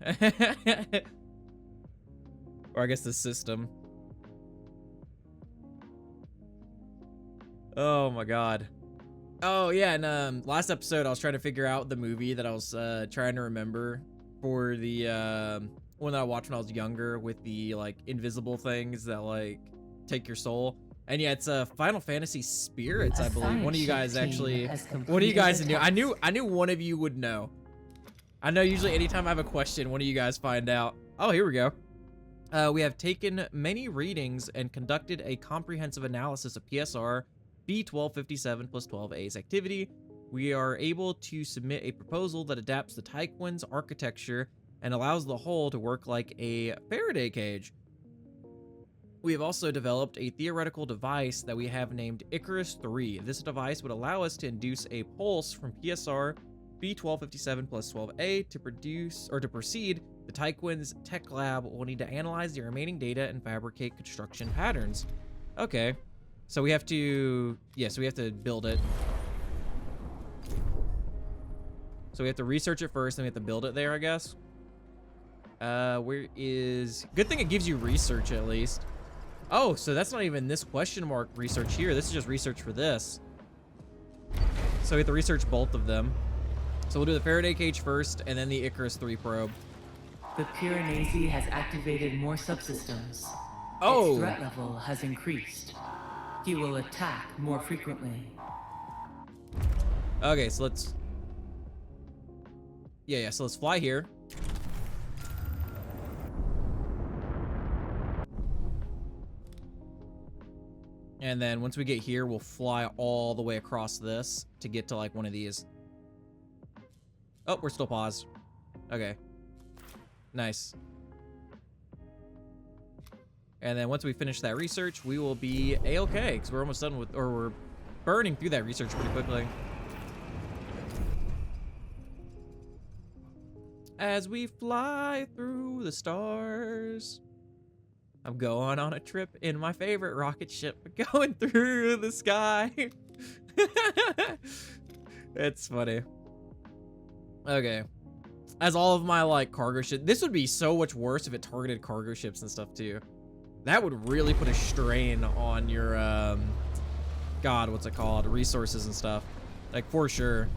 Or I guess the system. Oh, my God. Oh, yeah, and last episode, I was trying to figure out the movie that I was trying to remember for the one that I watched when I was younger with the, like, invisible things that, like, take your soul. And yeah, it's Final Fantasy Spirits, I believe. One of you guys actually, one of you guys knew. I knew one of you would know. I know usually anytime I have a question, one of you guys find out. Oh, here we go. We have taken many readings and conducted a comprehensive analysis of PSR B1257 plus 12A's activity. We are able to submit a proposal that adapts the Tiqqun's architecture and allows the hull to work like a Faraday cage. We have also developed a theoretical device that we have named Icarus 3. This device would allow us to induce a pulse from PSR B1257 plus 12A to proceed. The Tiqqun's tech lab will need to analyze the remaining data and fabricate construction patterns. Okay, so we have to, so we have to build it. So we have to research it first, then we have to build it there, I guess. Where is... Good thing it gives you research at least. Oh, so that's not even this question mark research here. This is just research for this. So we have to research both of them. So we'll do the Faraday cage first, and then the Icarus 3 probe. The Piranesi has activated more subsystems. Oh! Its threat level has increased. He will attack more frequently. Okay, so let's... Yeah, so let's fly here. And then once we get here, we'll fly all the way across this to get to like one of these. Oh, we're still paused. Okay. Nice. And then once we finish that research, we will be A-okay, because we're almost done with, or we're burning through that research pretty quickly. As we fly through the stars. I'm going on a trip in my favorite rocket ship, going through the sky. It's funny. Okay. As all of my, like, cargo ship... This would be so much worse if it targeted cargo ships and stuff, too. That would really put a strain on your, God, what's it called? Resources and stuff. Like, for sure.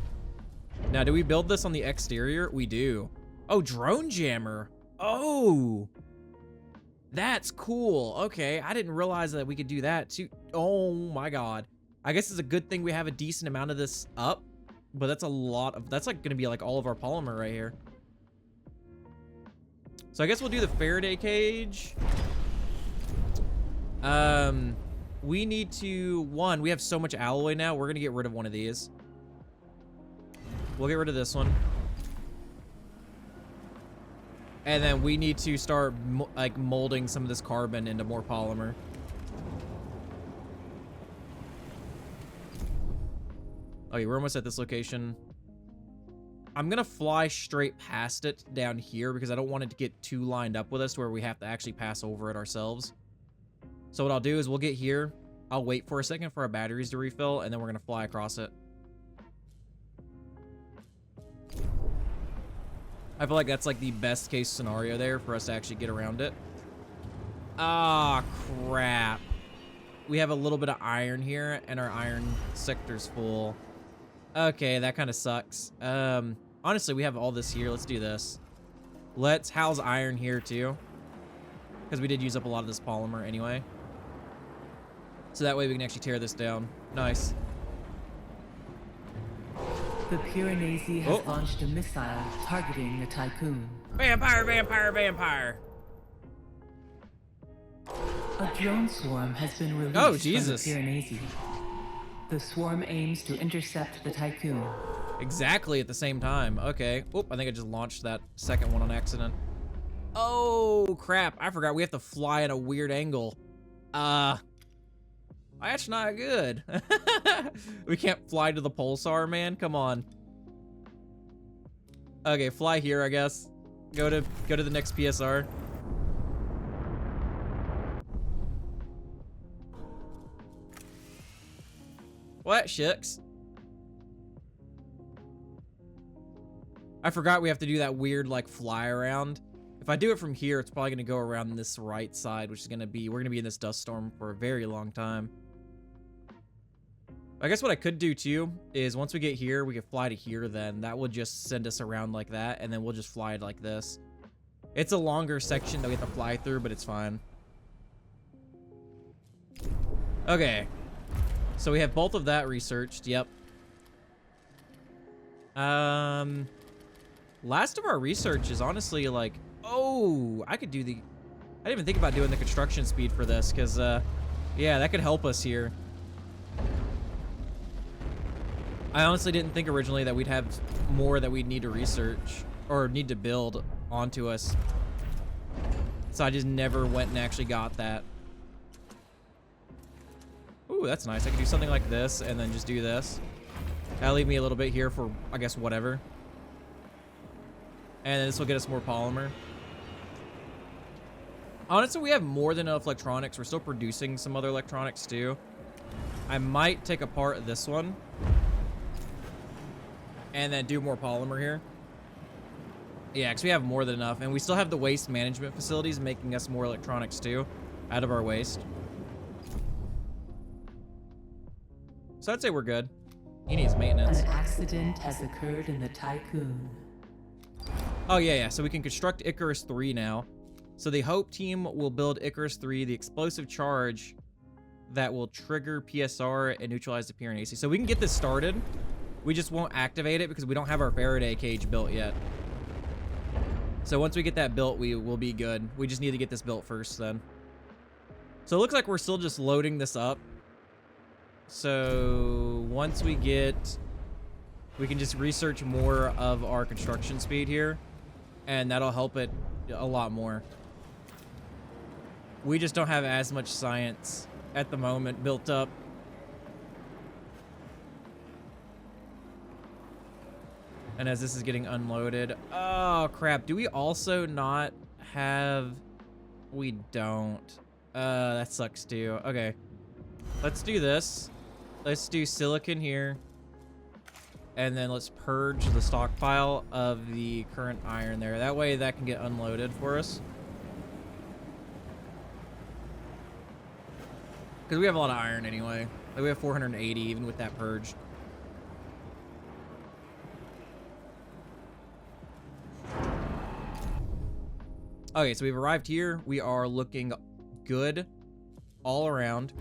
Now, do we build this on the exterior? We do. Oh, drone jammer. Oh! That's cool. Okay, I didn't realize that we could do that, too. Oh, my God. I guess it's a good thing we have a decent amount of this up. But that's a lot of... That's, like, going to be, like, all of our polymer right here. So I guess we'll do the Faraday cage. We need to... One, we have so much alloy now. We're going to get rid of one of these. We'll get rid of this one. And then we need to start, like, molding some of this carbon into more polymer. Okay, we're almost at this location. I'm gonna fly straight past it down here because I don't want it to get too lined up with us to where we have to actually pass over it ourselves. So what I'll do is we'll get here. I'll wait for a second for our batteries to refill, and then we're gonna fly across it. I feel like that's like the best case scenario there for us to actually get around it. Ah, crap. We have a little bit of iron here, and our iron sector's full. Okay, that kind of sucks. Honestly, we have all this here. Let's do this. Let's house iron here, too. Because we did use up a lot of this polymer anyway. So that way we can actually tear this down. Nice. The Piranesi has launched a missile targeting the Tiqqun. Vampire, vampire, vampire. A drone swarm has been released Oh, Jesus. from the Piranesi. The swarm aims to intercept the Tiqqun. Exactly at the same time. Okay. Oop, I think I just launched that second one on accident. Oh, crap. I forgot we have to fly at a weird angle. That's not good. We can't fly to the pulsar, man. Come on. Okay, fly here, I guess. Go to the next PSR. What, shucks? I forgot we have to do that weird, like, fly around. If I do it from here, it's probably going to go around this right side, which is going to be... We're going to be in this dust storm for a very long time. I guess what I could do, too, is once we get here, we could fly to here then. That would just send us around like that, and then we'll just fly it like this. It's a longer section that we have to fly through, but it's fine. Okay. So we have both of that researched. Yep. Last of our research is honestly like, oh, I could do the... I didn't even think about doing the construction speed for this, because, yeah, that could help us here. I honestly didn't think originally that we'd have more that we'd need to research, or need to build onto us. So I just never went and actually got that. Ooh, that's nice. I could do something like this, and then just do this. That'll leave me a little bit here for, I guess, whatever. And then this will get us more polymer. Honestly, we have more than enough electronics. We're still producing some other electronics, too. I might take apart this one. And then do more polymer here. Yeah, because we have more than enough. And we still have the waste management facilities making us more electronics too, out of our waste. So I'd say we're good. He needs maintenance. An accident has occurred in the Tiqqun. Oh, yeah. So we can construct Icarus 3 now. So the Hope team will build Icarus 3, the explosive charge that will trigger PSR and neutralize the Piranesi. So we can get this started. We just won't activate it because we don't have our Faraday cage built yet. So once we get that built, we will be good. We just need to get this built first then. So it looks like we're still just loading this up. So once we get, we can just research more of our construction speed here, and that'll help it a lot more. We just don't have as much science at the moment built up. And as this is getting unloaded, oh crap, do we also not have, we don't. That sucks too. Okay, let's do this. Let's do silicon here. And then let's purge the stockpile of the current iron there. That way that can get unloaded for us. Because we have a lot of iron anyway. Like we have 480 even with that purged. Okay, so we've arrived here. We are looking good all around.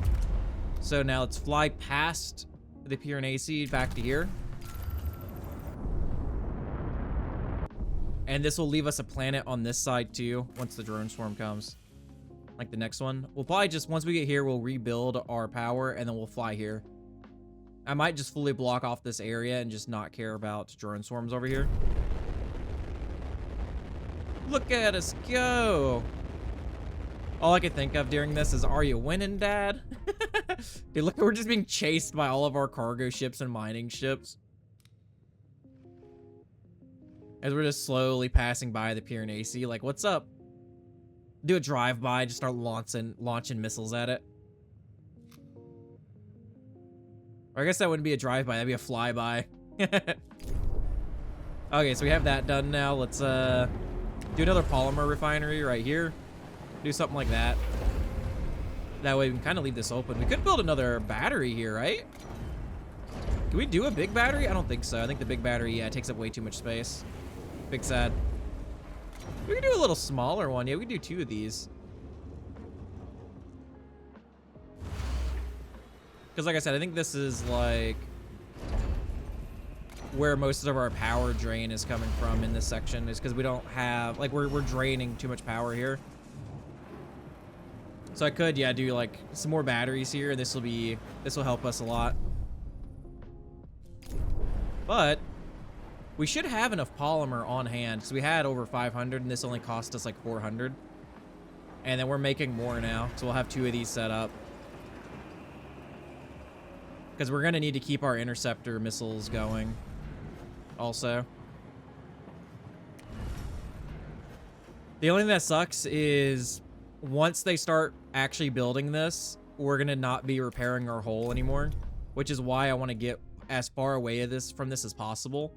So now let's fly past the Piranesi back to here. And this will leave us a planet on this side too once the drone swarm comes. Like the next one. We'll probably just, once we get here, we'll rebuild our power and then we'll fly here. I might just fully block off this area and just not care about drone swarms over here. Look at us go. All I could think of during this is, are you winning, Dad? Dude, look, we're just being chased by all of our cargo ships and mining ships. As we're just slowly passing by the Piranesi, like, what's up? Do a drive-by, just start launching missiles at it. Or I guess that wouldn't be a drive-by, that'd be a flyby. Okay, so we have that done now. Let's do another polymer refinery right here. Do something like that. That way we can kind of leave this open. We could build another battery here, right? Can we do a big battery? I don't think so. I think the big battery, yeah, takes up way too much space. Big sad. We can do a little smaller one. Yeah, we can do 2 of these. Because like I said, I think this is like where most of our power drain is coming from in this section, is because we don't have, like, we're draining too much power here. So I could, yeah, do like some more batteries here. This will help us a lot. But we should have enough polymer on hand because we had over 500 and this only cost us like 400. And then we're making more now, so we'll have 2 of these set up. Because we're going to need to keep our interceptor missiles going also. The only thing that sucks is once they start actually building this, we're going to not be repairing our hull anymore, which is why I want to get as far away from this as possible.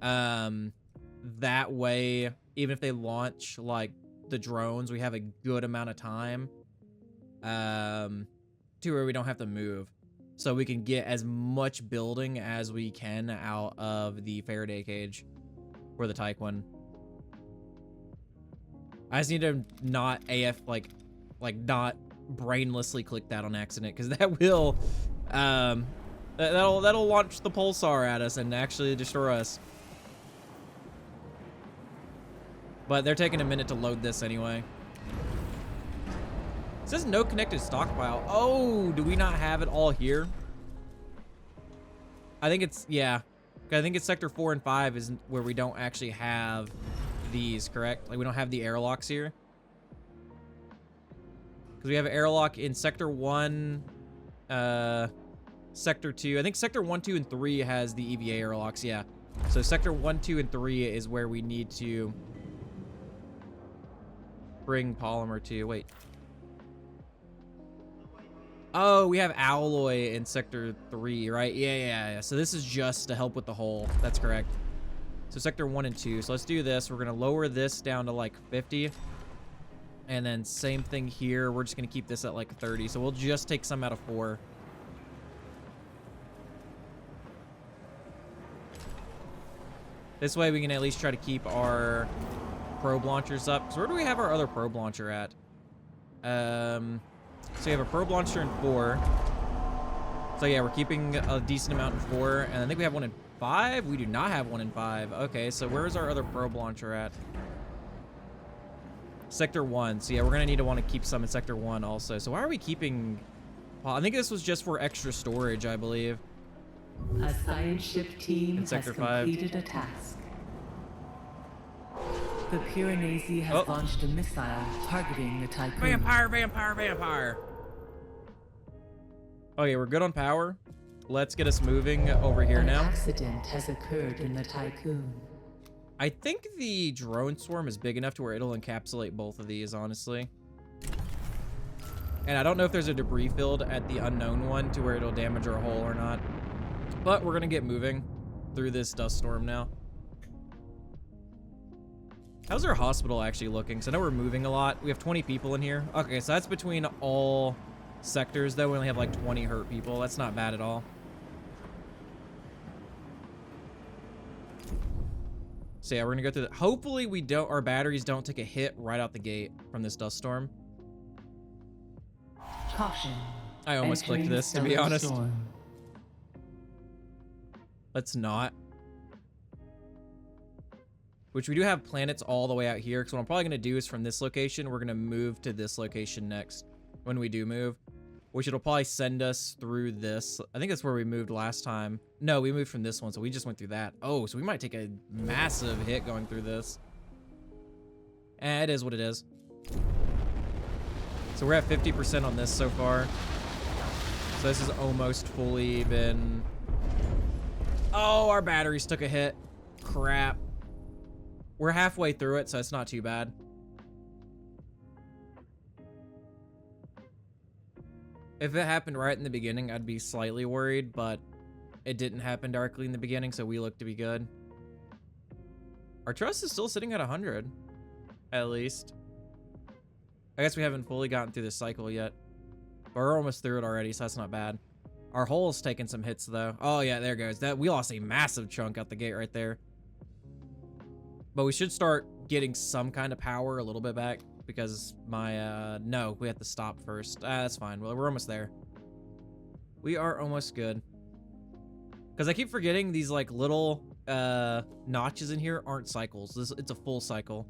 That way, even if they launch like the drones, we have a good amount of time to where we don't have to move, so we can get as much building as we can out of the Faraday cage for the Tiqqun. I just need to not not brainlessly click that on accident, because that will that'll launch the pulsar at us and actually destroy us. But they're taking a minute to load this anyway. It says no connected stockpile. Oh, do we not have it all here? I think it's, yeah. I think it's sector 4 and 5 is where we don't actually have these, correct? Like we don't have the airlocks here. Because we have an airlock in sector 1, sector 2. I think sector 1, 2, and 3 has the EVA airlocks, yeah. So sector 1, 2, and 3 is where we need to bring polymer to. Wait. Oh, we have alloy in sector 3, right? Yeah. So this is just to help with the hull. That's correct. So sector 1 and 2. So let's do this. We're going to lower this down to like 50. And then same thing here. We're just going to keep this at like 30. So we'll just take some out of 4. This way we can at least try to keep our probe launchers up. So where do we have our other probe launcher at? So we have a probe launcher in 4. So yeah, we're keeping a decent amount in 4. And I think we have one in 5. We do not have one in 5. Okay, so where's our other probe launcher at? Sector 1. So yeah, we're gonna need to want to keep some in Sector 1 also. So why are we keeping... Well, I think this was just for extra storage, I believe. A science ship team has Sector 5. completed a task. The Piranesi has launched a missile targeting the Tiqqun. Vampire! Okay, we're good on power. Let's get us moving over here now. An accident has occurred in the Tiqqun. I think the drone swarm is big enough to where it'll encapsulate both of these, honestly. And I don't know if there's a debris field at the unknown one to where it'll damage our hull or not. But we're gonna get moving through this dust storm now. How's our hospital actually looking? So I know we're moving a lot. We have 20 people in here. Okay, so that's between all sectors, though. We only have like 20 hurt people. That's not bad at all. So yeah, we're gonna go through hopefully our batteries don't take a hit right out the gate from this dust storm. Caution. I almost clicked this, to be honest. Storm. Let's not. Which we do have planets all the way out here. Because what I'm probably going to do is from this location, we're going to move to this location next. When we do move. Which it'll probably send us through this. I think that's where we moved last time. No, we moved from this one. So we just went through that. Oh, so we might take a massive hit going through this. It is what it is. So we're at 50% on this so far. So this has almost fully been... Oh, our batteries took a hit. Crap. We're halfway through it, so it's not too bad. If it happened right in the beginning, I'd be slightly worried, but it didn't happen directly in the beginning, so we look to be good. Our trust is still sitting at 100, at least. I guess we haven't fully gotten through this cycle yet. But we're almost through it already, so that's not bad. Our hull's taking some hits, though. Oh, yeah, there goes. We lost a massive chunk out the gate right there. But we should start getting some kind of power a little bit back. Because my, no, we have to stop first. That's fine. Well, we're almost there. We are almost good. Because I keep forgetting these, like, little, notches in here aren't cycles. It's a full cycle.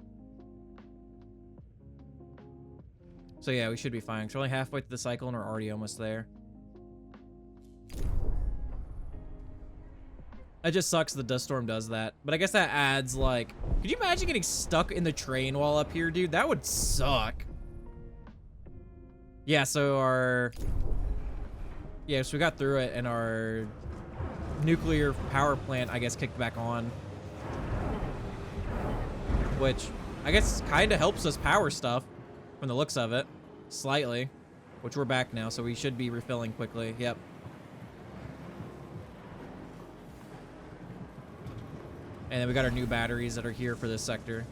So, yeah, we should be fine. We're only halfway through the cycle and we're already almost there. It just sucks the dust storm does that. But I guess that adds, like... Could you imagine getting stuck in the train while up here, dude? That would suck. Yeah, so our... Yeah, so we got through it, and our nuclear power plant, I guess, kicked back on. Which, I guess, kind of helps us power stuff, from the looks of it. Slightly. Which we're back now, so we should be refilling quickly. Yep. And then we got our new batteries that are here for this sector.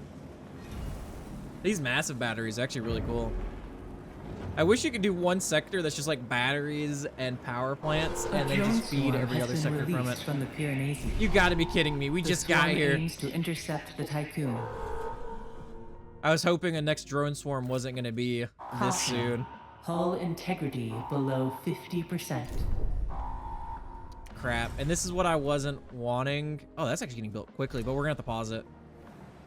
These massive batteries are actually really cool. I wish you could do one sector that's just like batteries and power plants and then just feed every other sector from it. From the Piranesi. You gotta be kidding me. We just got here. Aims to intercept the Tiqqun. I was hoping a next drone swarm wasn't gonna be this soon. Hull integrity below 50%. Crap. And this is what I wasn't wanting. Oh, that's actually getting built quickly, but we're gonna have to pause it.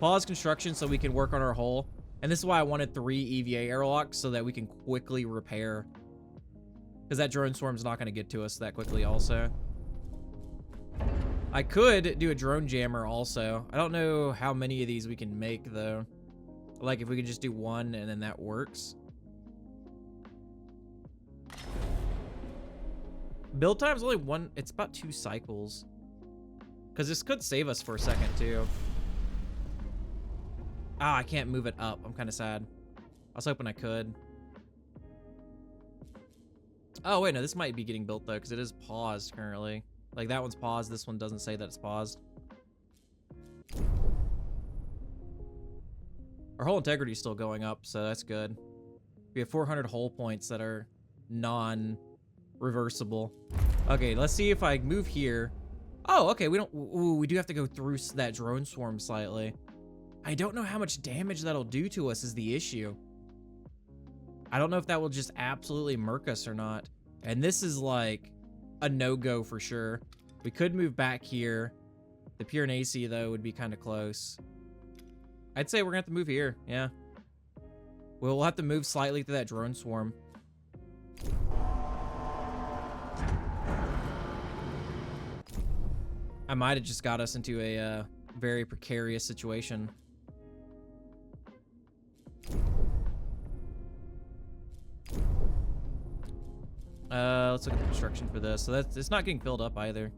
Pause construction so we can work on our hull. And this is why I wanted 3 EVA airlocks so that we can quickly repair. Because that drone swarm's not gonna get to us that quickly also. I could do a drone jammer also. I don't know how many of these we can make though. Like if we could just do one and then that works. Build time's only one, it's about 2 cycles. Because this could save us for a second too. Ah, I can't move it up. I'm kind of sad. I was hoping I could. Oh, wait, no, this might be getting built though, because it is paused currently. Like that one's paused, this one doesn't say that it's paused. Our hull integrity is still going up, so that's good. We have 400 hull points that are non-reversible. Okay, let's see if I move here. Oh, okay, we don't... Ooh, we do have to go through that drone swarm slightly. I don't know how much damage that'll do to us is the issue. I don't know if that will just absolutely murk us or not. And this is like a no-go for sure. We could move back here. The Piranesi, though, would be kind of close. I'd say we're gonna have to move here, yeah. We'll have to move slightly through that drone swarm. I might have just got us into a very precarious situation. Let's look at the construction for this. So it's not getting filled up either.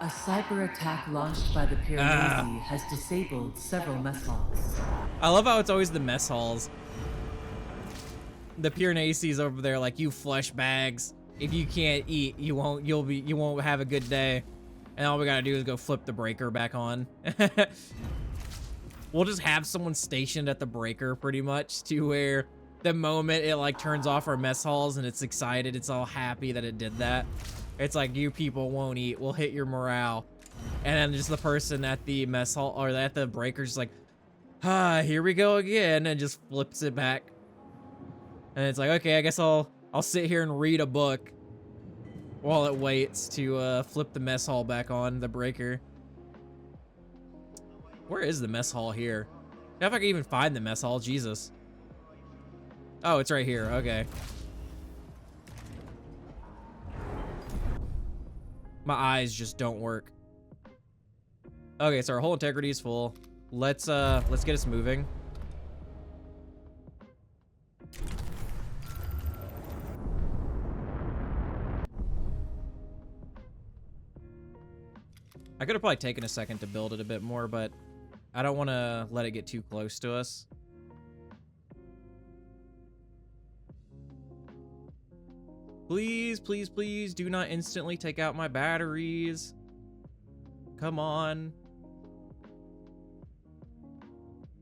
A cyber attack launched by the Piranesi has disabled several mess halls. I love how it's always the mess halls. The Piranesi's over there like, you flesh bags. If you can't eat, you won't have a good day. And all we gotta do is go flip the breaker back on. We'll just have someone stationed at the breaker pretty much to where the moment it like turns off our mess halls and it's excited, it's all happy that it did that. It's like, you people won't eat, we'll hit your morale. And then just the person at the mess hall or at the breaker's just like, here we go again, and just flips it back. And it's like, okay, I guess I'll sit here and read a book while it waits to flip the mess hall back on the breaker. Where is the mess hall here? If I can even find the mess hall, Jesus. Oh, it's right here, okay. My eyes just don't work. Okay, so our whole integrity is full. Let's get us moving. I could have probably taken a second to build it a bit more, but I don't want to let it get too close to us. Please, please, please do not instantly take out my batteries. Come on.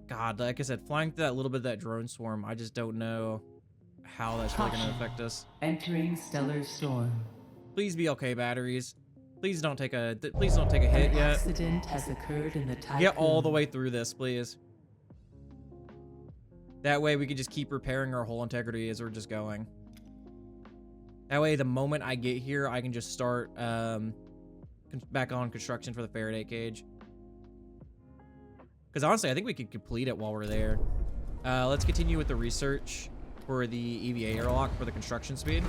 God, like I said, flying through that little bit of that drone swarm, I just don't know how that's really going to affect us. Entering stellar storm. Please be okay, batteries. Please don't take a hit yet. Accident has occurred in the Tiqqun. Get all the way through this, please. That way we can just keep repairing our whole integrity as we're just going. That way, the moment I get here, I can just start back on construction for the Faraday cage. Because honestly, I think we could complete it while we're there. Let's continue with the research for the EVA airlock for the construction speed.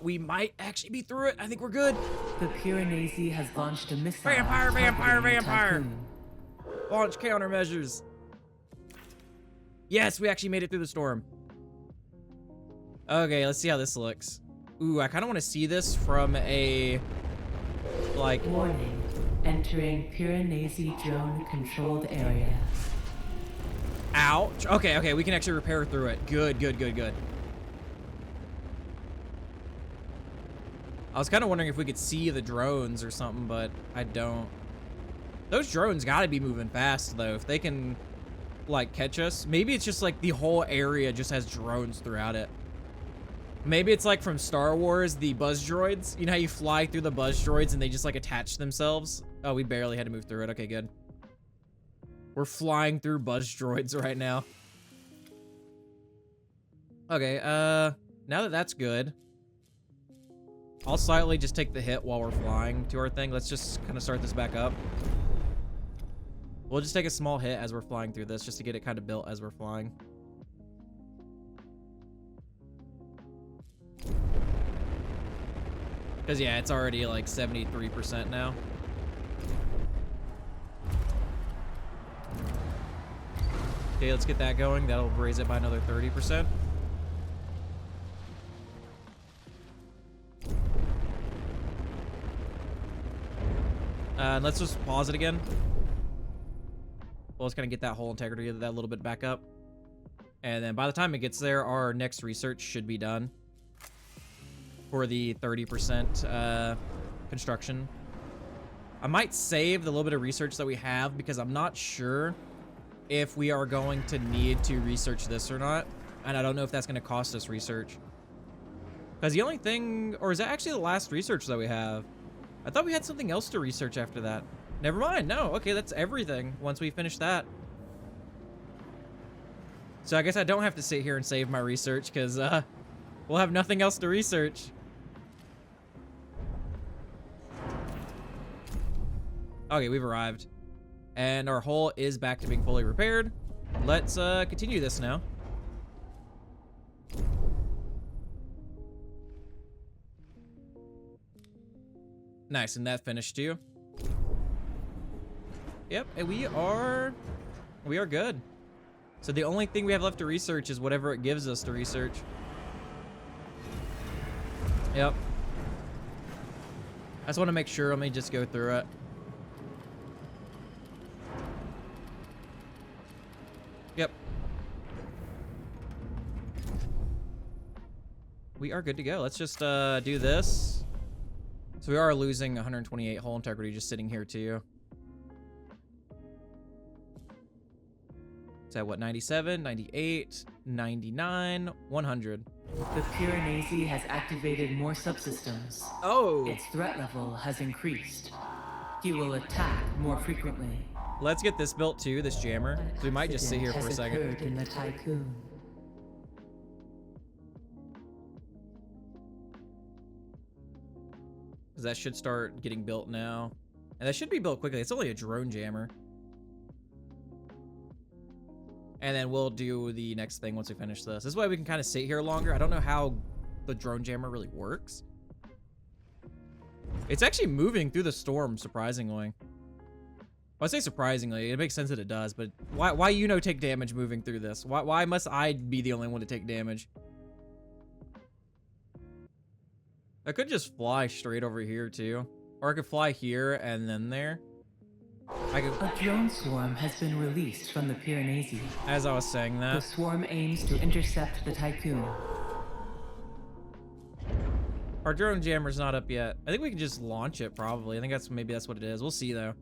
We might actually be through it. I think we're good. The Piranesi has launched a missile. Vampire! Tiqqun. Launch countermeasures. Yes, we actually made it through the storm. Okay, let's see how this looks. Ooh, I kind of want to see this from a, like... Warning. Entering Piranesi drone controlled area. Ouch. Okay, we can actually repair through it. Good. I was kind of wondering if we could see the drones or something, but I don't. Those drones gotta be moving fast, though. If they can, like, catch us. Maybe it's just, like, the whole area just has drones throughout it. Maybe it's, like, from Star Wars, the buzz droids. You know how you fly through the buzz droids and they just, like, attach themselves? Oh, we barely had to move through it. Okay, good. We're flying through buzz droids right now. Okay, now that that's good, I'll slightly just take the hit while we're flying to our thing. Let's just kind of start this back up. We'll just take a small hit as we're flying through this, just to get it kind of built as we're flying. Because, yeah, it's already like 73% now. Okay, let's get that going. That'll raise it by another 30%. Let's just pause it again. Well, let's kind of get that whole integrity of that little bit back up. And then by the time it gets there, our next research should be done for the 30% construction. I might save the little bit of research that we have because I'm not sure if we are going to need to research this or not. And I don't know if that's going to cost us research. Because the only thing, or is that actually the last research that we have? I thought we had something else to research after that. Never mind. No, okay, that's everything once we finish that. So I guess I don't have to sit here and save my research because we'll have nothing else to research. Okay, we've arrived. And our hull is back to being fully repaired. Let's continue this now. Nice, and that finished too. Yep, and we are good. So the only thing we have left to research is whatever it gives us to research. Yep. I just want to make sure. Let me just go through it. Yep. We are good to go. Let's just do this. So we are losing 128 hull integrity just sitting here too. Is that what, 97, 98, 99, 100. The Piranesi has activated more subsystems. Oh! Its threat level has increased. He will attack more frequently. Let's get this built too, this jammer. So we might just sit here for a second. Occurred in the Tiqqun. Because that should start getting built now. And that should be built quickly. It's only a drone jammer. And then we'll do the next thing once we finish this. This way we can kind of sit here longer. I don't know how the drone jammer really works. It's actually moving through the storm, surprisingly. Well, I say surprisingly. It makes sense that it does, but why you know take damage moving through this? Why must I be the only one to take damage? I could just fly straight over here too. Or I could fly here and then there. A drone swarm has been released from the Piranesi. As I was saying that. The swarm aims to intercept the Tiqqun. Our drone jammer's not up yet. I think we can just launch it probably. I think maybe that's what it is. We'll see though.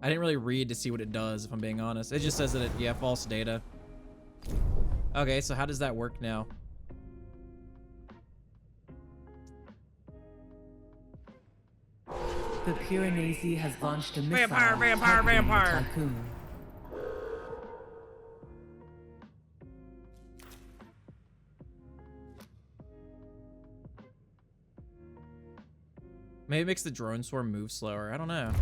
I didn't really read to see what it does, if I'm being honest. It just says that yeah, false data. Okay, so how does that work now? The Piranesi has launched a missile Vampire! targeting the Tiqqun. Maybe it makes the drone swarm move slower. I don't know.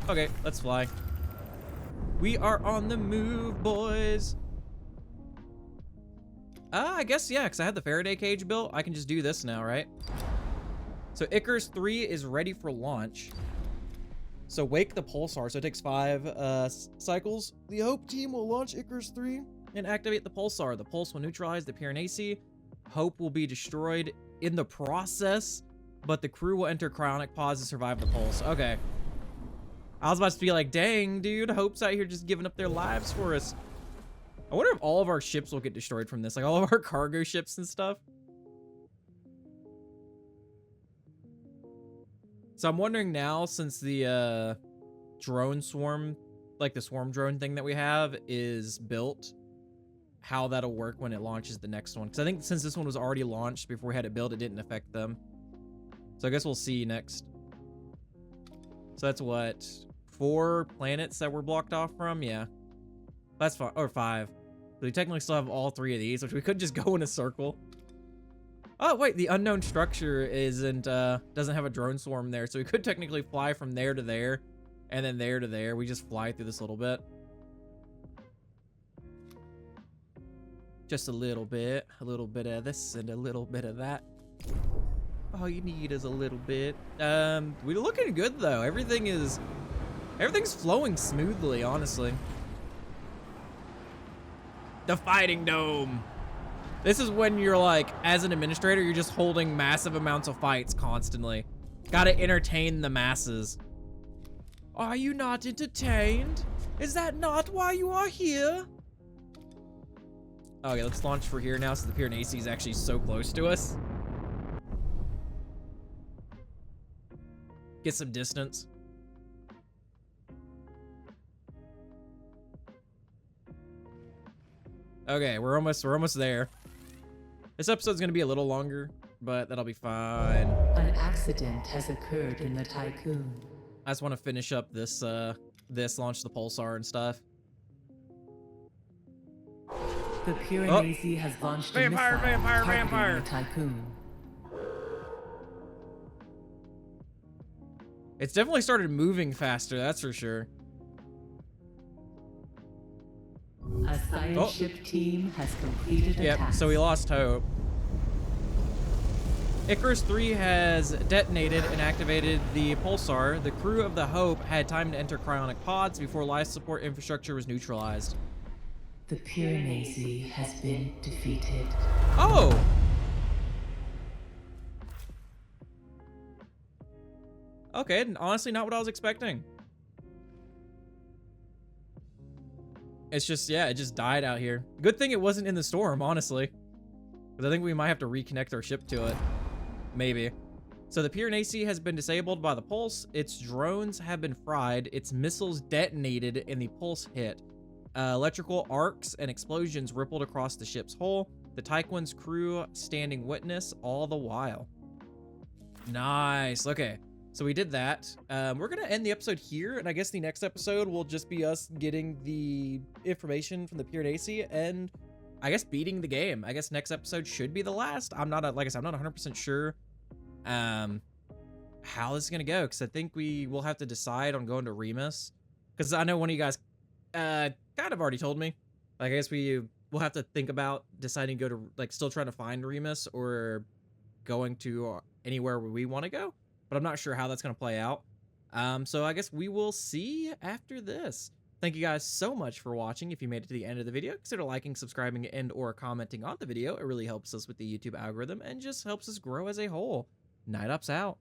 Okay, let's fly. We are on the move, boys. I guess, yeah, because I had the Faraday cage built. I can just do this now, right? So Icarus 3 is ready for launch. So wake the pulsar. So it takes 5 cycles. The Hope team will launch Icarus 3 and activate the pulsar. The pulse will neutralize the Piranesi. Hope will be destroyed in the process, but the crew will enter cryonic pause to survive the pulse. Okay. I was about to be like, dang, dude, Hope's out here just giving up their lives for us. I wonder if all of our ships will get destroyed from this, like all of our cargo ships and stuff. So I'm wondering now, since the drone swarm, like the swarm drone thing that we have is built, how that'll work when it launches the next one. Because I think since this one was already launched before we had it built, it didn't affect them. So I guess we'll see next. So that's what, 4 planets that we're blocked off from? Yeah. That's fine, or 5. So we technically still have all 3 of these, which we could just go in a circle. Oh, wait, the unknown structure isn't, doesn't have a drone swarm there. So we could technically fly from there to there, and then there to there. We just fly through this little bit. Just a little bit of this and a little bit of that. All you need is a little bit. We're looking good though. Everything's flowing smoothly, honestly. The fighting dome. This is when you're like, as an administrator, you're just holding massive amounts of fights constantly. Gotta entertain the masses. Are you not entertained? Is that not why you are here? Okay, let's launch for here now since the Piranesi is actually so close to us. Get some distance. Okay, we're almost there. This episode's gonna be a little longer, but that'll be fine. An accident has occurred in the Tiqqun. I just want to finish up this launch the pulsar and stuff. The Piranesi has launched a missile targeting the Tiqqun. It's definitely started moving faster, that's for sure. A science ship team has completed a task. So we lost hope. Icarus 3 has detonated and activated the pulsar. The crew of the Hope had time to enter cryonic pods before life support infrastructure was neutralized. The Piranesi has been defeated. Oh! Okay, honestly not what I was expecting. It's just, yeah, it just died out here. Good thing it wasn't in the storm, honestly. Because I think we might have to reconnect our ship to it. Maybe. So the Piranesi has been disabled by the pulse. Its drones have been fried. Its missiles detonated and the pulse hit. Electrical arcs and explosions rippled across the ship's hull. The Tiqqun's crew standing witness all the while. Nice. Okay. So we did that. We're going to end the episode here, and I guess the next episode will just be us getting the information from the Piranesi and I guess beating the game. I guess next episode should be the last. I'm not, like I said, I'm not 100% sure how this is going to go, because I think we will have to decide on going to Remus, because I know one of you guys kind of already told me. Like, I guess we'll have to think about deciding to go to, like, still trying to find Remus or going to anywhere where we want to go. But I'm not sure how that's going to play out. So I guess we will see after this. Thank you guys so much for watching. If you made it to the end of the video, consider liking, subscribing, and or commenting on the video. It really helps us with the YouTube algorithm and just helps us grow as a whole. Night Ops out.